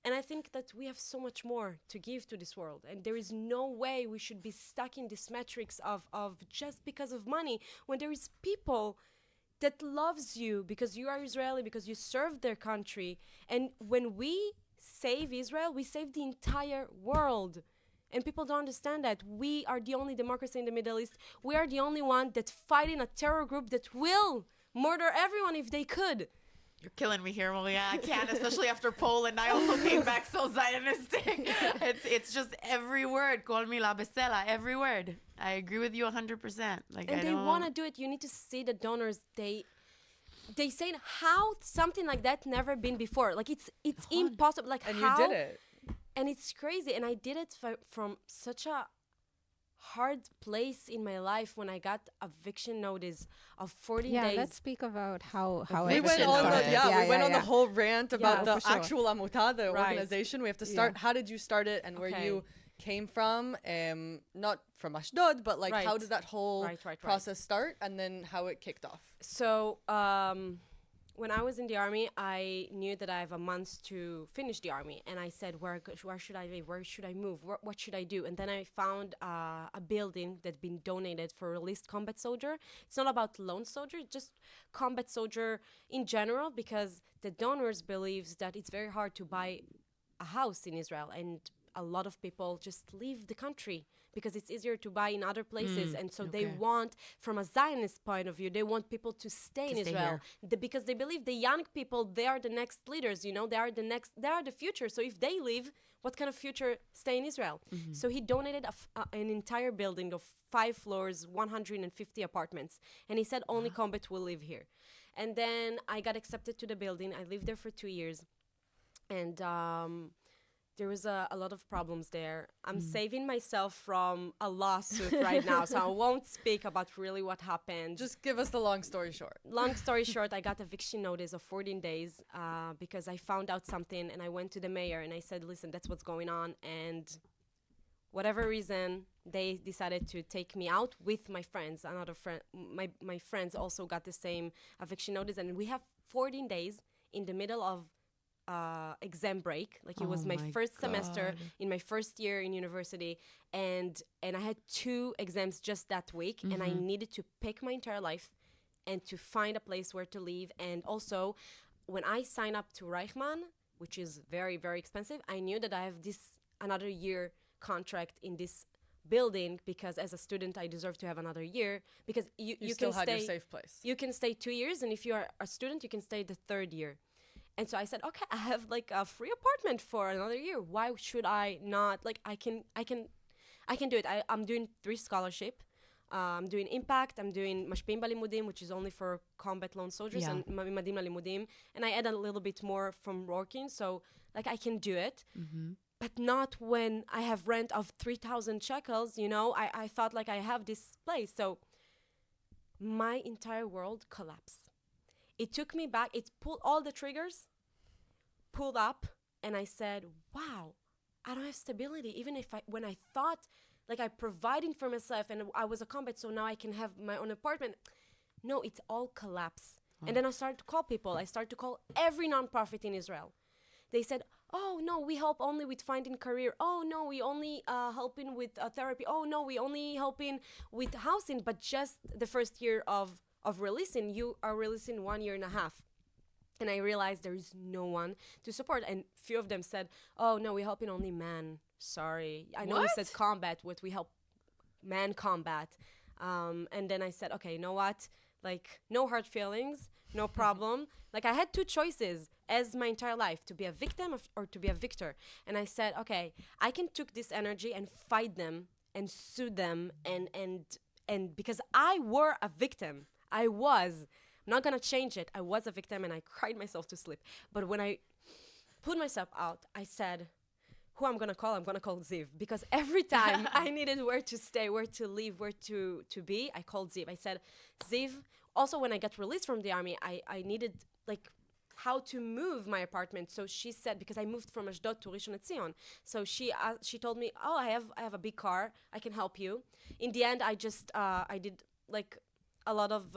And I think that we have so much more to give to this world, and there is no way we should be stuck in this matrix of just because of money, when there is people that loves you because you are Israeli, because you serve their country. And when we save Israel, we save the entire world. And people don't understand that. We are the only democracy in the Middle East. We are the only one that's fighting a terror group that will murder everyone if they could.
You're killing me here, Moriyah. I can't, especially after Poland. I also came back so Zionistic. It's just every word. Kol mila besela, every word. I agree with you 100%.
And they want to do it. You need to see the donors. They say how something like that never been before. Like, it's impossible. Like,
And
how?
you did it.
And it's crazy. And I did it from such a hard place in my life when I got eviction notice of 40 days.
Let's speak about how
We
it
went on
started.
we went on the whole rant about the
for sure.
actual Amuta, the
Right.
organization. We have to start. How did you start it, and where you came from? Not from Ashdod, but like, how did that whole process start, and then how it kicked off?
So when I was in the army, I knew that I have a month to finish the army, and I said, where should I live? Where should I move? What should I do? And then I found a building that's been donated for released combat soldier. It's not about lone soldier, just combat soldier in general, because the donors believes that it's very hard to buy a house in Israel, and a lot of people just leave the country because it's easier to buy in other places. And so they want, from a Zionist point of view, they want people to stay in Israel because they believe the young people, they are the next leaders, they are the future. So if they leave, what kind of future stay in Israel? So he donated an entire building of 5 floors, 150 apartments. And he said only combat will live here. And then I got accepted to the building. I lived there for 2 years. And there was a lot of problems there. I'm saving myself from a lawsuit right now, so I won't speak about really what happened.
Just give us the long story short.
Long story short, I got eviction notice of 14 days because I found out something, and I went to the mayor and I said, listen, that's what's going on. And whatever reason, they decided to take me out with my friends. Another friend, my friends also got the same eviction notice, and we have 14 days in the middle of exam break. Like, it was my first semester in my first year in university, and I had 2 exams just that week, and I needed to pick my entire life and to find a place where to live. And also, when I signed up to Reichman, which is very, very expensive, I knew that I have another year contract in this building, because as a student I deserve to have another year, because you
still
can
had
stay
your safe place.
You can stay 2 years, and if you are a student, you can stay the 3rd year. And so I said, okay, I have like a free apartment for another year. Why should I not? Like, I can do it. I'm doing 3 scholarship. I'm doing Impact. I'm doing Mashpim Balimudim, which is only for combat lone soldiers, and Madim Lalimudim. And I add a little bit more from working. So, like, I can do it. But not when I have rent of 3,000 shekels, I thought, like, I have this place. So my entire world collapsed. It took me back. It pulled all the triggers, pulled up, and I said, wow, I don't have stability. Even when I thought, like, I'm providing for myself and I was a combat, so now I can have my own apartment. No, it all collapsed. And then I started to call people. I started to call every nonprofit in Israel. They said, oh, no, we help only with finding career. Oh, no, we only helping with therapy. Oh, no, we only helping with housing, but just the first year of of releasing, you are releasing 1 year and a half. And I realized there is no one to support. And few of them said, oh, no, we're helping only men. Sorry. I know we
What?
said combat, what we help men combat. And then I said, okay, you know what? Like, no hard feelings, no problem. Like, I had two choices as my entire life, to be a victim or to be a victor. And I said, okay, I can take this energy and fight them and sue them and because I were a victim. I was. I'm not going to change it. I was a victim and I cried myself to sleep. But when I put myself out, I said, who I'm going to call Ziv. Because every time I needed where to stay, where to live, where to be, I called Ziv. I said, Ziv, also when I got released from the army, I needed like how to move my apartment. So she said, because I moved from Ashdod to Rishon LeZion. So she told me, oh, I have a big car. I can help you. In the end, I did like a lot of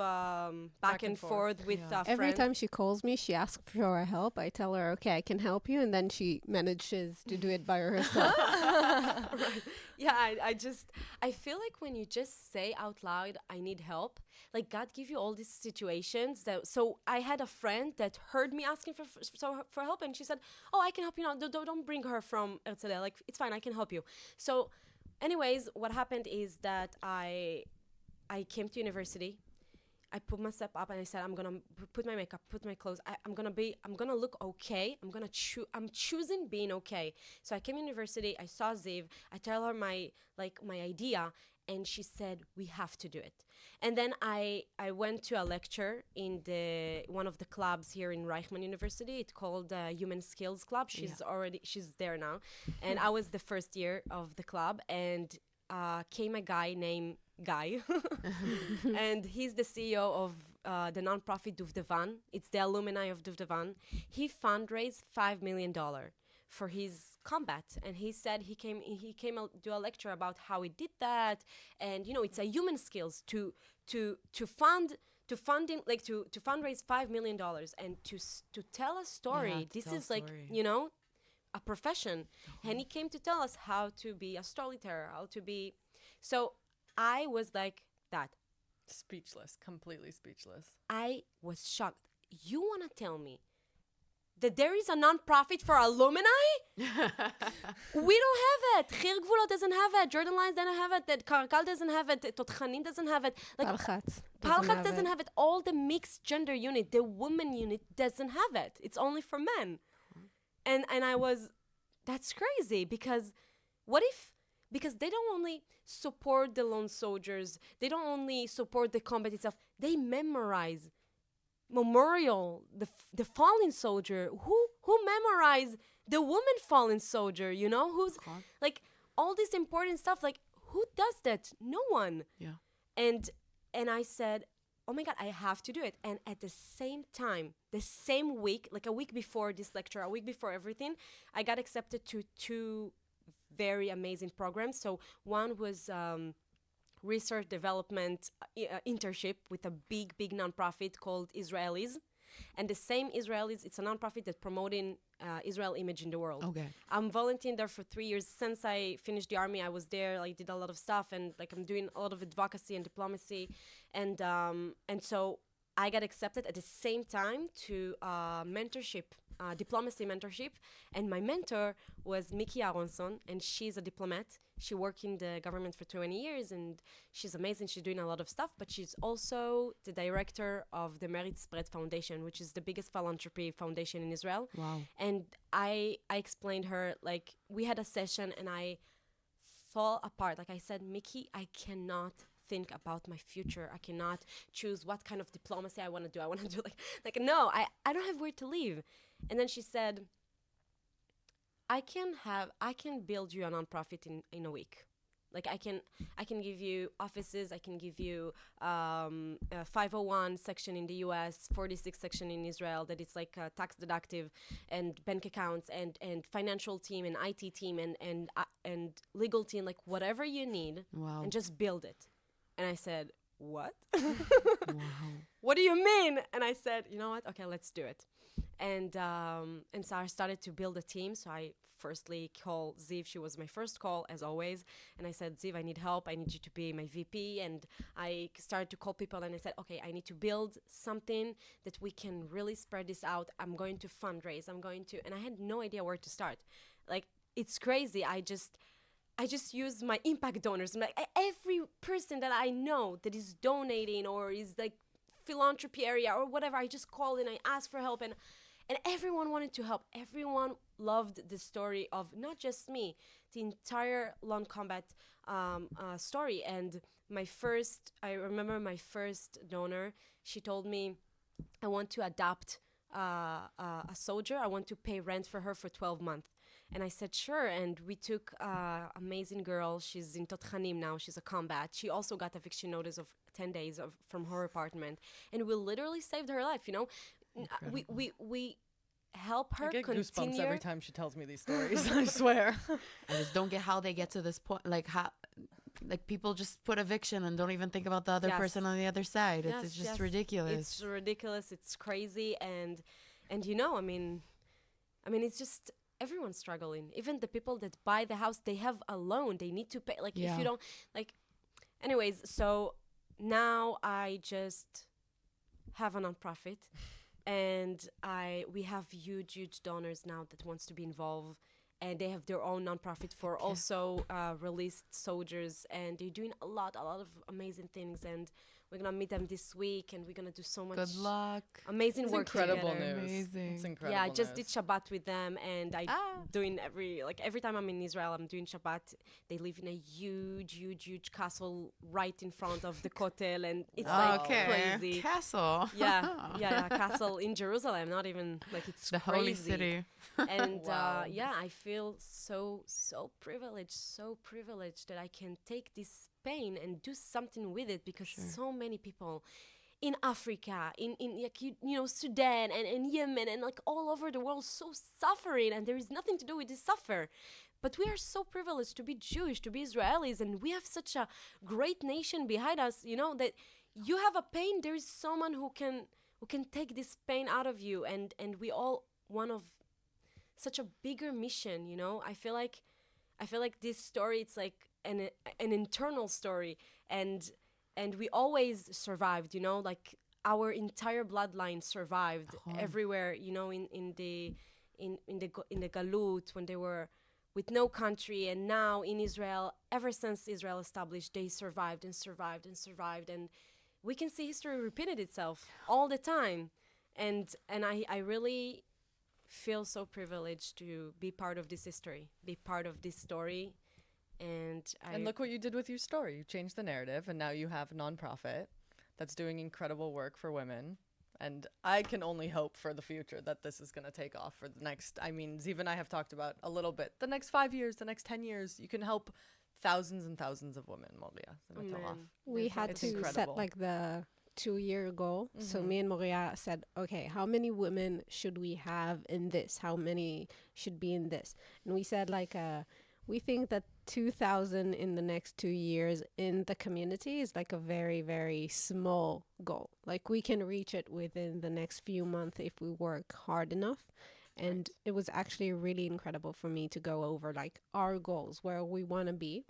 back and forth with
Every
friends.
time she calls me, she asks for our help. I tell her, okay, I can help you. And then she manages to do it by herself.
Right. Yeah, I feel like when you just say out loud, I need help, like God give you all these situations so I had a friend that heard me asking for help, and she said, oh, I can help you now. Don't bring her from Herzliya. Like, it's fine, I can help you. So anyways, what happened is that I came to university. I put myself up and I said, I'm gonna put my makeup, put my clothes. I'm gonna look okay. I'm choosing being okay. So I came to university. I saw Ziv. I tell her my idea, and she said, we have to do it. And then I went to a lecture in one of the clubs here in Reichman University. It's called Human Skills Club. She's there now, and I was the first year of the club, and came a guy named Guy, and he's the CEO of the nonprofit Duvdevan. It's the alumni of Duvdevan. He fundraised $5 million for his combat, and he said he came do a lecture about how he did that, and it's a human skills to fundraise $5 million and to tell a story. This is like a profession, and he came to tell us how to be a storyteller, how to be. So I was like that.
Speechless, completely speechless.
I was shocked. You want to tell me that there is a non-profit for alumni? We don't have it. Chir Gvulot doesn't have it. Jordan Lines doesn't have it. That Karakal doesn't have it. Totchanin doesn't have it. Like Palchatz doesn't have it. All the mixed gender unit, the woman unit doesn't have it. It's only for men. And I was, that's crazy, because because they don't only support the lone soldiers, they don't only support the combat itself, they memorize memorial, the fallen soldier, who memorize the woman fallen soldier, who's like all this important stuff, like who does that? No one.
Yeah.
And I said, oh my God, I have to do it. And at the same time, the same week, like a week before this lecture, a week before everything, I got accepted to two very amazing programs. So one was research development internship with a big nonprofit called Israelis. And the same Israelis, it's a nonprofit that's promoting Israel image in the world.
Okay.
I'm volunteering there for 3 years. Since I finished the army, I was there. I did a lot of stuff, and like I'm doing a lot of advocacy and diplomacy. And so I got accepted at the same time to mentorship, diplomacy mentorship. And my mentor was Miki Aronson, and she's a diplomat. She worked in the government for 20 years, and she's amazing. She's doing a lot of stuff, but she's also the director of the Merit Spread Foundation, which is the biggest philanthropy foundation in Israel.
Wow.
And I explained her, like, we had a session, and I fall apart. Like I said, Miki, I cannot think about my future. I cannot choose what kind of diplomacy I want to do. I want to do like no, I don't have where to live. And then she said, I can build you a nonprofit in a week. Like I can give you offices, I can give you a 501 section in the US, 46 section in Israel that it's like tax deductive, and bank accounts and financial team and IT team and legal team, like whatever you need.
Wow.
And just build it. And I said, what?
Wow.
What do you mean? And I said, you know what? Okay, let's do it. And so I started to build a team. So I firstly called Ziv. She was my first call, as always. And I said, Ziv, I need help. I need you to be my VP. And I started to call people and I said, okay, I need to build something that we can really spread this out. I'm going to fundraise. And I had no idea where to start. Like, it's crazy. I just use my impact donors. I'm like, every person that I know that is donating or is like philanthropy area or whatever, I just call and I ask for help. And everyone wanted to help. Everyone loved the story of not just me, the entire Lone Combat story. And I remember my first donor, she told me, I want to adopt a soldier. I want to pay rent for her for 12 months. And I said, sure. And we took amazing girl. She's in Totchanim now. She's a combat. She also got eviction notice of 10 days from her apartment. And we literally saved her life, you know. We help her
I get
continue.
goosebumps every time she tells me these stories. I swear.
I just don't get how they get to this point. Like how, like people just put eviction and don't even think about the other
Yes.
person on the other side.
Yes,
It's just
yes.
ridiculous.
It's ridiculous. It's crazy. And you know, I mean, it's just everyone's struggling. Even the people that buy the house, they have a loan. They need to pay. Like if
Yeah.
you don't, like, anyways. So now I just have a nonprofit, and we have huge donors now that wants to be involved, and they have their own nonprofit for also released soldiers, and they're doing a lot of amazing things. And we're gonna meet them this week, and we're gonna do so much
Good luck.
amazing
It's
work
incredible
together.
news.
Amazing.
It's incredible.
Yeah, I just did
news.
Shabbat with them, and I
Ah.
doing every time I'm in Israel, I'm doing Shabbat. They live in a huge castle right in front of the Kotel, and it's like
Okay.
crazy.
Castle.
Yeah, castle in Jerusalem. Not even like it's
The
crazy.
holy city.
And
Wow.
yeah, I feel so privileged that I can take this pain and do something with it, because
Sure.
so many people in Africa, in like, you know, Sudan and Yemen and like all over the world so suffering, and there is nothing to do with this suffer. But we are so privileged to be Jewish, to be Israelis, and we have such a great nation behind us, you know, that you have a pain, there is someone who can take this pain out of you, and we all one of such a bigger mission, you know. I feel like this story, it's like an internal story, and we always survived, you know, like our entire bloodline survived everywhere, you know, in the galut, when they were with no country, and now in Israel, ever since Israel established, they survived and survived and survived, and we can see history repeated itself all the time, and I really feel so privileged to be part of this history, be part of this story. And
look what you did with your story. You changed the narrative, and now you have a nonprofit that's doing incredible work for women. And I can only hope for the future that this is going to take off for the next, I mean, Ziv and I have talked about a little bit, the next 5 years, the next 10 years, you can help thousands and thousands of women, Moriyah.
Amen.
We had
It's
to
incredible.
set like the 2-year goal. So me and Moriyah said, okay, how many women should we have in this? How many should be in this? And we said like, we think that 2,000 in the next 2 years in the community is like a very, very small goal. Like we can reach it within the next few months if we work hard enough. And it was actually really incredible for me to go over like our goals, where we want to be.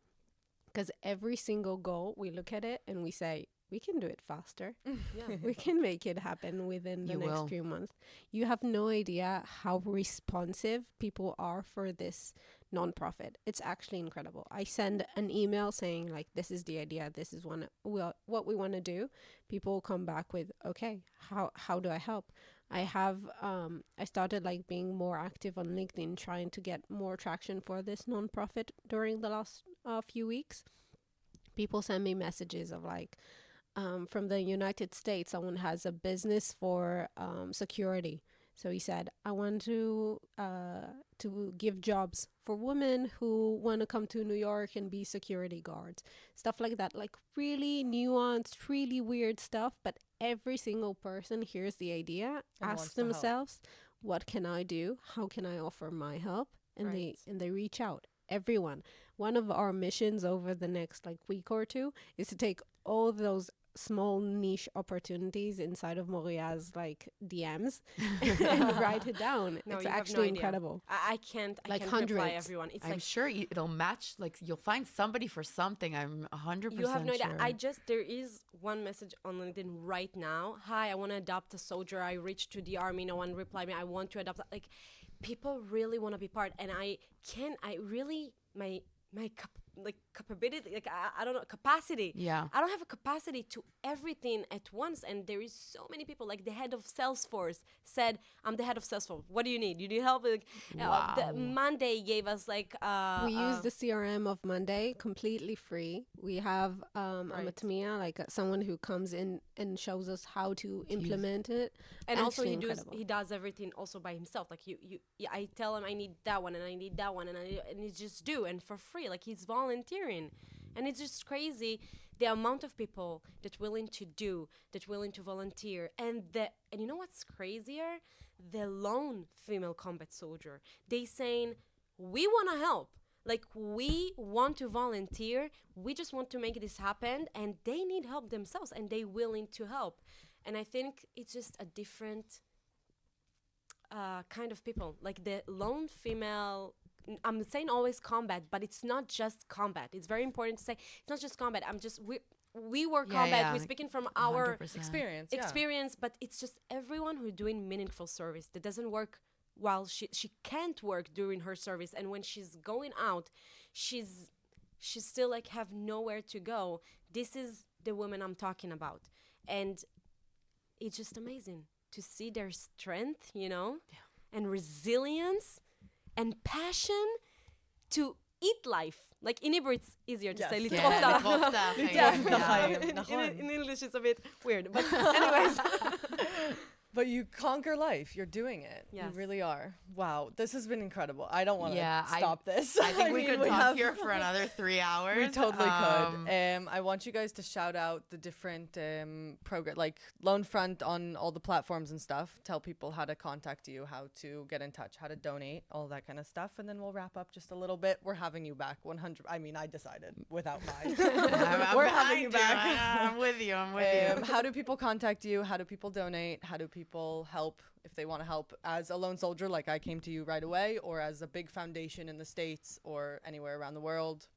Because every single goal, we look at it and we say, we can do it faster.
Yeah.
We can make it happen within the
You
next
will.
few months. You have no idea how responsive people are for this nonprofit. It's actually incredible. I send an email saying like, this is the idea. This is what we want to do. People come back with, okay, how do I help? I started like being more active on LinkedIn, trying to get more traction for this nonprofit during the last few weeks. People send me messages of like, from the United States, someone has a business for security. So he said, I want to give jobs for women who want to come to New York and be security guards. Stuff like that, like really nuanced, really weird stuff. But every single person hears the idea,
And wants
asks
to help.
themselves, what can I do? How can I offer my help? And
Right.
they reach out. Everyone. One of our missions over the next like week or two is to take all those small niche opportunities inside of Moriyah's like DMs and write it down.
No,
It's
you have no
actually
idea.
incredible.
I can't
Like
reply
hundreds.
everyone. It's
I'm
like
sure it'll match. Like you'll find somebody for something. I'm 100%
you have no idea.
sure.
There is one message on LinkedIn right now. Hi, I want to adopt a soldier. I reached to the army. No one replied me. I want to adopt. Like, people really want to be part, and I really my capability, like I don't know, capacity.
Yeah.
I don't have a capacity to everything at once, and there is so many people. Like the head of Salesforce said, "I'm the head of Salesforce. What do you need? You need help?" Like, the
Wow.
Monday gave us like
We use the CRM of Monday completely free. We have a
Right.
Matmia, like someone who comes in and shows us how to implement it.
and also
Actually incredible.
he does everything also by himself. Like yeah, I tell him I need that one and I need that one and he just do and for free. Like he's volunteering, and it's just crazy the amount of people that willing to do, that willing to volunteer, and you know what's crazier? The lone female combat soldier. They saying we want to help. Like we want to volunteer. We just want to make this happen, and they need help themselves, and they willing to help. And I think it's just a different kind of people. Like the lone female, I'm saying always combat, but it's not just combat. It's very important to say it's not just combat. We were
Yeah,
combat.
yeah.
We're speaking from our
100%.
Experience.
experience, but it's just everyone who's doing meaningful service that doesn't work while she can't work during her service, and when she's going out, she's still like have nowhere to go. This is the woman I'm talking about, and it's just amazing to see their strength, and resilience and passion to eat life. Like in Hebrew, it's easier to
Yes.
say
Yeah,
litrofta.
litrofta,
Yeah.
yeah.
In English, it's a bit weird. But anyways,
But you conquer life. You're doing it.
Yes.
You really are. Wow. This has been incredible. I don't want to
Yeah,
stop this.
I think we
mean,
could talk
have-
here for another 3 hours.
We totally could. I want you guys to shout out the different program, like Lone Front on all the platforms and stuff. Tell people how to contact you, how to get in touch, how to donate, all that kind of stuff, and then we'll wrap up just a little bit. We're having you back. 100. I mean, I decided without mine. We're having you back.
I'm with you. I'm with you.
How do people contact you? How do people donate? How do people help if they want to help as a lone soldier, like I came to you right away, or as a big foundation in the States or anywhere around the world?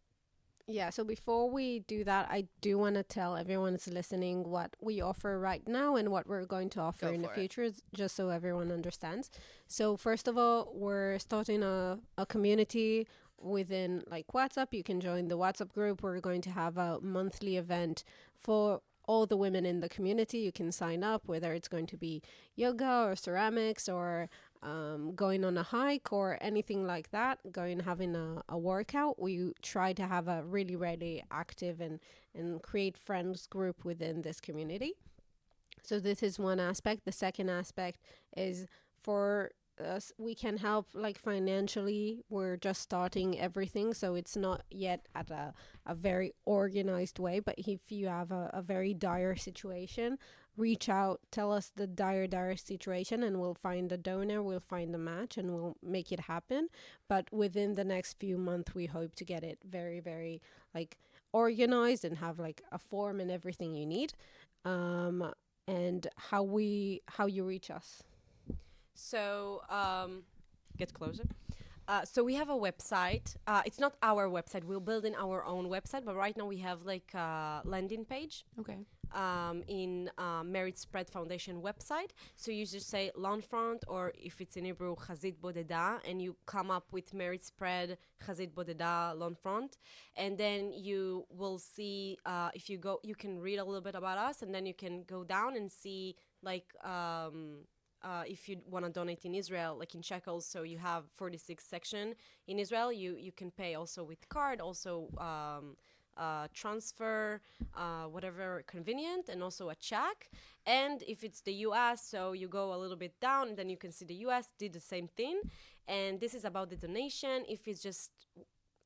Yeah, so before we do that, I do want to tell everyone that's listening what we offer right now and what we're going to offer
Go
in the
for it.
future, just so everyone understands. So first of all, we're starting a community within like WhatsApp. You can join the WhatsApp group. We're going to have a monthly event for all the women in the community. You can sign up, whether it's going to be yoga or ceramics or going on a hike or anything like that, having a workout. We try to have a really, really active and create friends group within this community. So this is one aspect. The second aspect is for us, we can help like financially. We're just starting everything, so it's not yet at a very organized way, but if you have a very dire situation, reach out, tell us the dire situation, and we'll find a donor, we'll find a match, and we'll make it happen. But within the next few months, we hope to get it very, very like organized and have like a form and everything you need. And how you reach us.
so get closer. So we have a website. It's not our website. We're building our own website, but right now we have like a landing page
Okay.
in Merit Spread Foundation website. So you just say Lone Front, or if it's in Hebrew, Chazit Bodeda, and you come up with Merit Spread, Chazit Bodeda, Lone Front. And then you will see, if you go, you can read a little bit about us, and then you can go down and see like if you want to donate in Israel, like in shekels, so you have 46 section in Israel. You can pay also with card, also transfer, whatever convenient, and also a check. And if it's the US, so you go a little bit down, and then you can see the US did the same thing. And this is about the donation. If it's just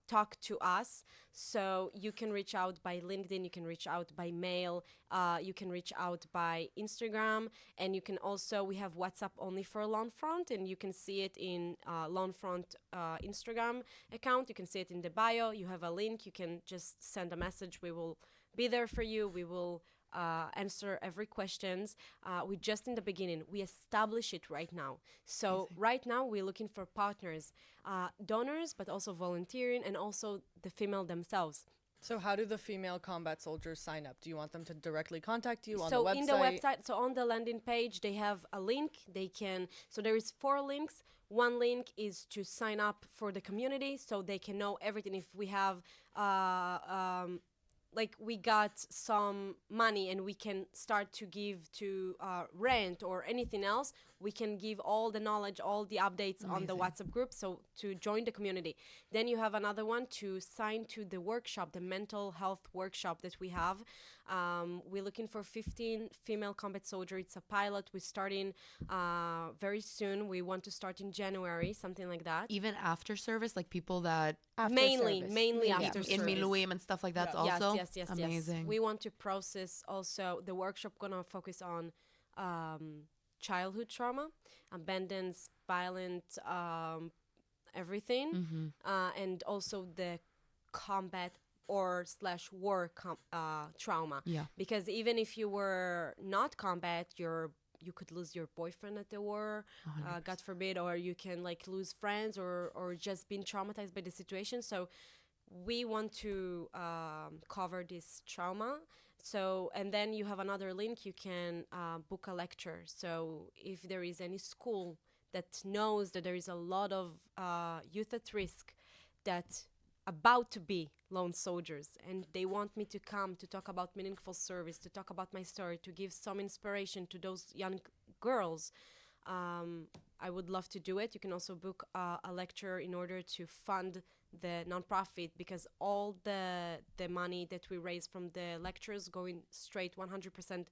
talk to us, so you can reach out by LinkedIn, you can reach out by mail, you can reach out by Instagram, and you can also, we have WhatsApp only for Lone Front, and you can see it in Lone Front Instagram account. You can see it in the bio. You have a link. You can just send a message. We will be there for you. We will answer every questions. We just in the beginning. We establish it right now. So right now we're looking for partners, donors, but also volunteering, and also the female themselves.
So how do the female combat soldiers sign up? Do you want them to directly contact you on
So
the website?
in the website, so on the landing page, they have a link. They can, so there is 4 links. One link is to sign up for the community, so they can know everything. If we have, like we got some money and we can start to give to rent or anything else, we can give all the knowledge, all the updates on the WhatsApp group, so to join the community. Then you have another one to sign to the workshop, the mental health workshop that we have. We're looking for 15 female combat soldiers. It's a pilot. We're starting very soon. We want to start in January, something like that.
Even after service, like people that
Mainly
Yeah.
after
in
service.
Miluim and stuff like that's
Yeah.
also
Yes.
amazing.
We want to process also the workshop gonna focus on childhood trauma, abandons, violent, everything, and also the combat or slash war trauma.
Yeah.
Because even if you were not combat, you could lose your boyfriend at the war, God forbid, or you can like lose friends or just being traumatized by the situation. So we want to cover this trauma. So, and then you have another link, you can book a lecture. So if there is any school that knows that there is a lot of youth at risk that about to be lone soldiers and they want me to come to talk about meaningful service, to talk about my story, to give some inspiration to those young girls, I would love to do it. You can also book a lecture in order to fund the nonprofit, because all the money that we raise from the lectures going straight 100%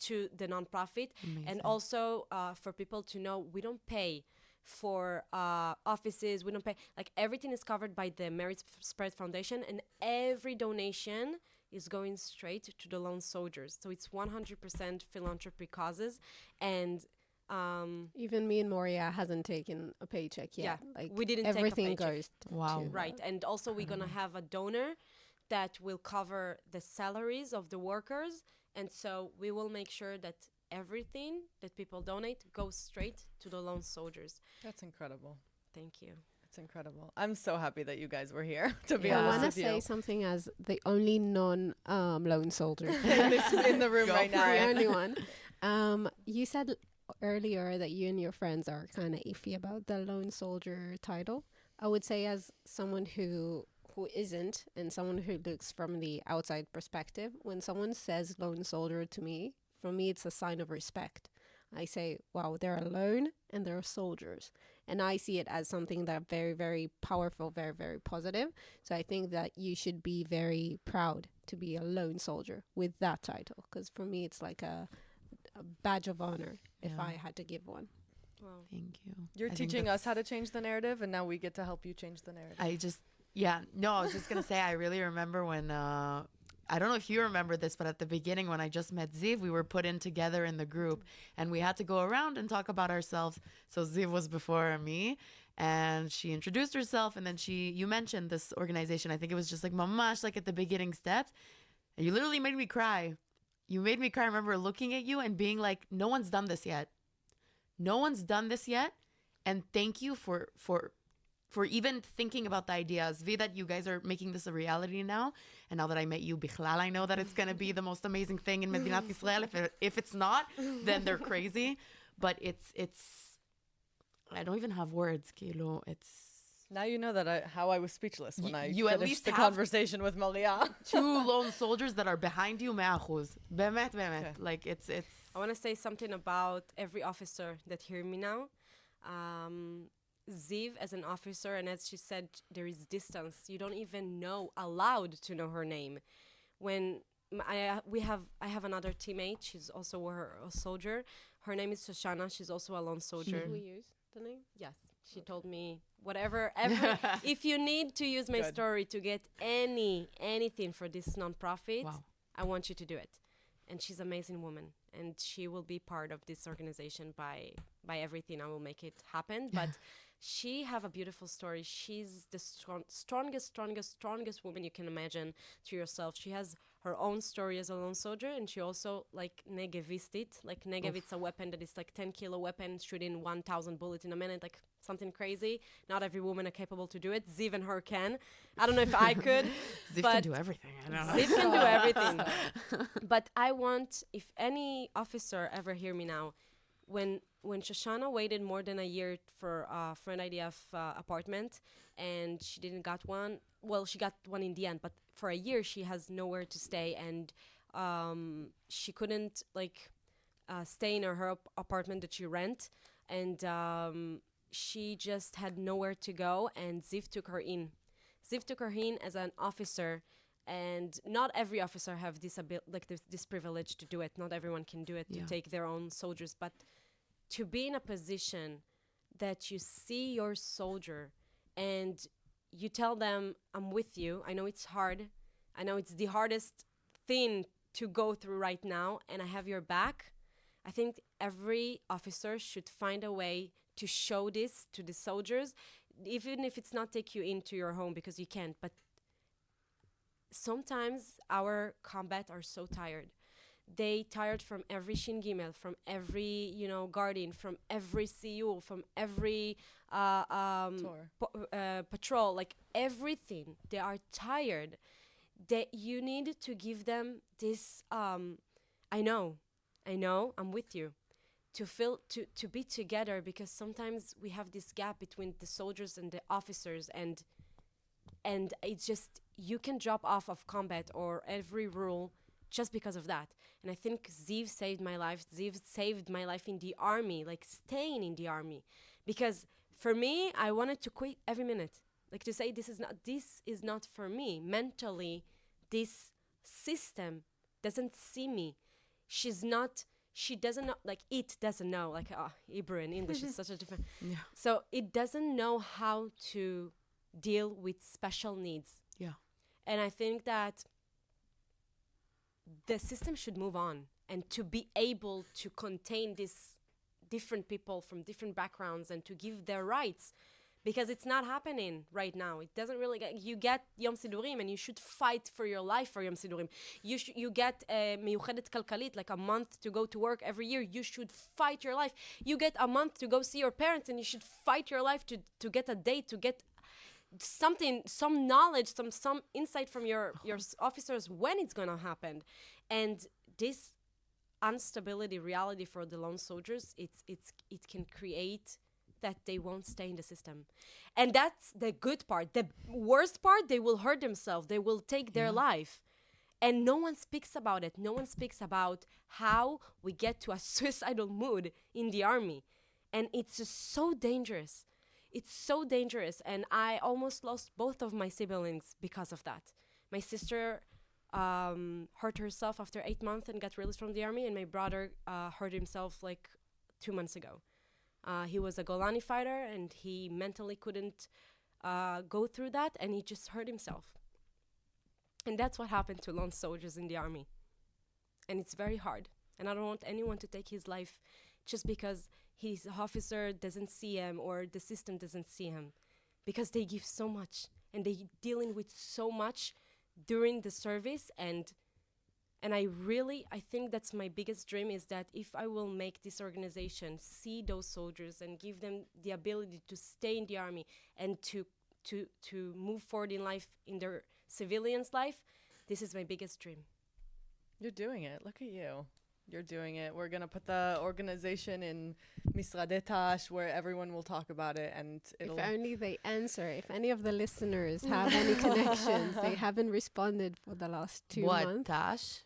to the nonprofit. And also for people to know, we don't pay for offices, we don't pay, like everything is covered by the Merit Spread Foundation, and every donation is going straight to the lone soldiers. So it's 100% philanthropy causes. And
even me and Moriyah hasn't taken a paycheck yet.
Yeah,
like
we didn't take a
everything
paycheck.
goes
Wow.
to
right, and also we're gonna have a donor that will cover the salaries of the workers, and so we will make sure that everything that people donate goes straight to the lone soldiers.
That's incredible.
Thank you.
It's incredible. I'm so happy that you guys were here, to be
I
honest
want to
with
say
you.
something as the only non-lone soldier.
In the room
Go
right
for
now.
The only one. You said earlier that you and your friends are kind of iffy about the lone soldier title. I would say, as someone who isn't, and someone who looks from the outside perspective, when someone says lone soldier to me, for me it's a sign of respect. I say, wow, they're alone and they're soldiers. And I see it as something that very, very powerful, very, very positive. So I think that you should be very proud to be a lone soldier with that title. Because for me, it's like a badge of honor if
Yeah.
I had to give one.
Wow.
Thank you.
You're
I think
teaching us how to
that's-
change the narrative, and now we get to help you change the narrative.
I was just gonna say, I really remember when I don't know if you remember this, but at the beginning when I just met Ziv, we were put in together in the group and we had to go around and talk about ourselves. So Ziv was before me and she introduced herself, and then you mentioned this organization. I think it was just like mamash, like at the beginning steps. And you literally made me cry. You made me cry. I remember looking at you and being like, no one's done this yet. No one's done this yet. And thank you for even thinking about the idea. Zvi, that you guys are making this a reality now. And now that I met you, Bichlal, I know that it's going to be the most amazing thing in Medinat Israel. If it's not, then they're crazy. But it's I don't even have words, Kilo. It's
Now you know that how I was speechless when I
you at
finished
least
the
have-
conversation with Moriyah.
2 lone soldiers that are behind you, 100%. Bemet.
Okay.
Like it's
I want to say something about every officer that hear me now. Ziv, as an officer, and as she said, there is distance. You don't even know, allowed to know her name. When I have another teammate. She's also a soldier. Her name is Shoshana. She's also a lone soldier.
Should we use the name?
Yes, she told me whatever. If you need to use my
Good.
story to get anything for this nonprofit,
Wow.
I want you to do it. And she's an amazing woman, and she will be part of this organization by everything. I will make it happen. But she have a beautiful story. She's the strongest woman you can imagine to yourself. She has her own story as a lone soldier, and she also like negevist it. Like negev, it's a weapon that is like 10-kilo weapon shooting 1,000 bullets in a minute, like something crazy. Not every woman are capable to do it. Ziv and her can. I don't know if I could.
Ziv
but
can do everything. I don't know.
Ziv can do everything. But I want, if any officer ever hear me now, when Shoshana waited more than a year for an IDF apartment, and she didn't got one. Well, she got one in the end, but for a year she has nowhere to stay, and she couldn't like stay in her apartment that she rent, and she just had nowhere to go. And Ziv took her in. Ziv took her in as an officer. And not every officer have this this privilege to do it. Not everyone can do it, to take their own soldiers. But to be in a position that you see your soldier and you tell them, I'm with you. I know it's hard. I know it's the hardest thing to go through right now, and I have your back. I think every officer should find a way to show this to the soldiers, even if it's not take you into your home, because you can't. But sometimes our combat are so tired. They tired from every Shin Gimel, from every, guardian, from every CU, from every patrol, like everything. They are tired. You need to give them this, I know, I'm with you. To feel, to be together, because sometimes we have this gap between the soldiers and the officers, and it's just, you can drop off of combat or every rule just because of that. And I think Ziv saved my life. Ziv saved my life in the army, like staying in the army. Because for me, I wanted to quit every minute. Like to say, this is not for me. Mentally, this system doesn't see me. She doesn't know, like it doesn't know, like Hebrew and English is such a different.
Yeah.
So it doesn't know how to deal with special needs.
Yeah.
And I think that the system should move on, and to be able to contain these different people from different backgrounds and to give their rights, because it's not happening right now. It doesn't really you get Yom Sidurim and you should fight for your life for Yom Sidurim. You get Miyuchedet Kalkalit, like a month to go to work every year. You should fight your life. You get a month to go see your parents, and you should fight your life to get a date, to get something, some knowledge, some insight from your officers when it's gonna happen. And this instability reality for the lone soldiers, it can create that they won't stay in the system. And that's the good part. The worst part, they will hurt themselves, they will take their life, and no one speaks about it. No one speaks about how we get to a suicidal mood in the army, and it's just so dangerous. It's so dangerous, and I almost lost both of my siblings because of that. My sister hurt herself after 8 months and got released from the army, and my brother hurt himself like 2 months ago. He was a Golani fighter, and he mentally couldn't go through that, and he just hurt himself. And that's what happened to lone soldiers in the army. And it's very hard. And I don't want anyone to take his life just because his officer doesn't see him or the system doesn't see him, because they give so much and they dealing with so much during the service. And I think that's my biggest dream, is that if I will make this organization see those soldiers and give them the ability to stay in the army and to move forward in life, in their civilians' life, this is my biggest dream.
You're doing it. Look at you. You're doing it. We're going to put the organization in Misradei Tash, where everyone will talk about it, and it'll...
If only they answer. If any of the listeners have any connections, they haven't responded for the last 2 months.
What, Tash?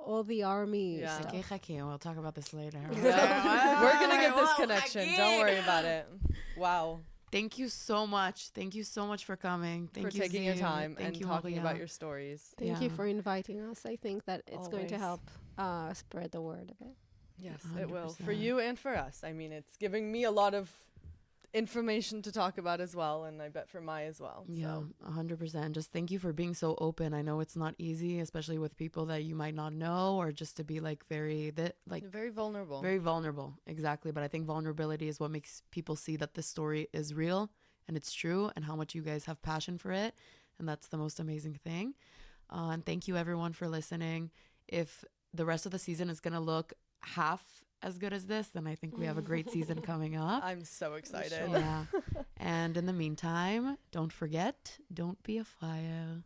All the army
Yeah.
stuff.
Okay, we'll talk about this later.
We're going to get this connection. Don't worry about it. Wow.
Thank you so much. Thank you so much for coming. Thank
For
you,
taking your
Ziv.
time
Thank
and
you,
talking
Moriyah.
about your stories.
Thank you
Yeah.
for inviting us. I think that it's going to
Always.
help spread the word a bit.
Yes, it will. For
100%.
you and for us. I mean, it's giving me a lot of information to talk about as well, and I bet for Mai as well.
Yeah,
So
100%. Just thank you for being so open. I know it's not easy, especially with people that you might not know, or just to be like very
vulnerable.
very vulnerable. Exactly. But I think vulnerability is what makes people see that this story is real and it's true, and how much you guys have passion for it. And that's the most amazing thing. And thank you everyone for listening. If the rest of the season is going to look half as good as this, then I think we have a great season coming up.
I'm so excited.
Sure.
Yeah. And in the meantime, don't forget, don't be a fire.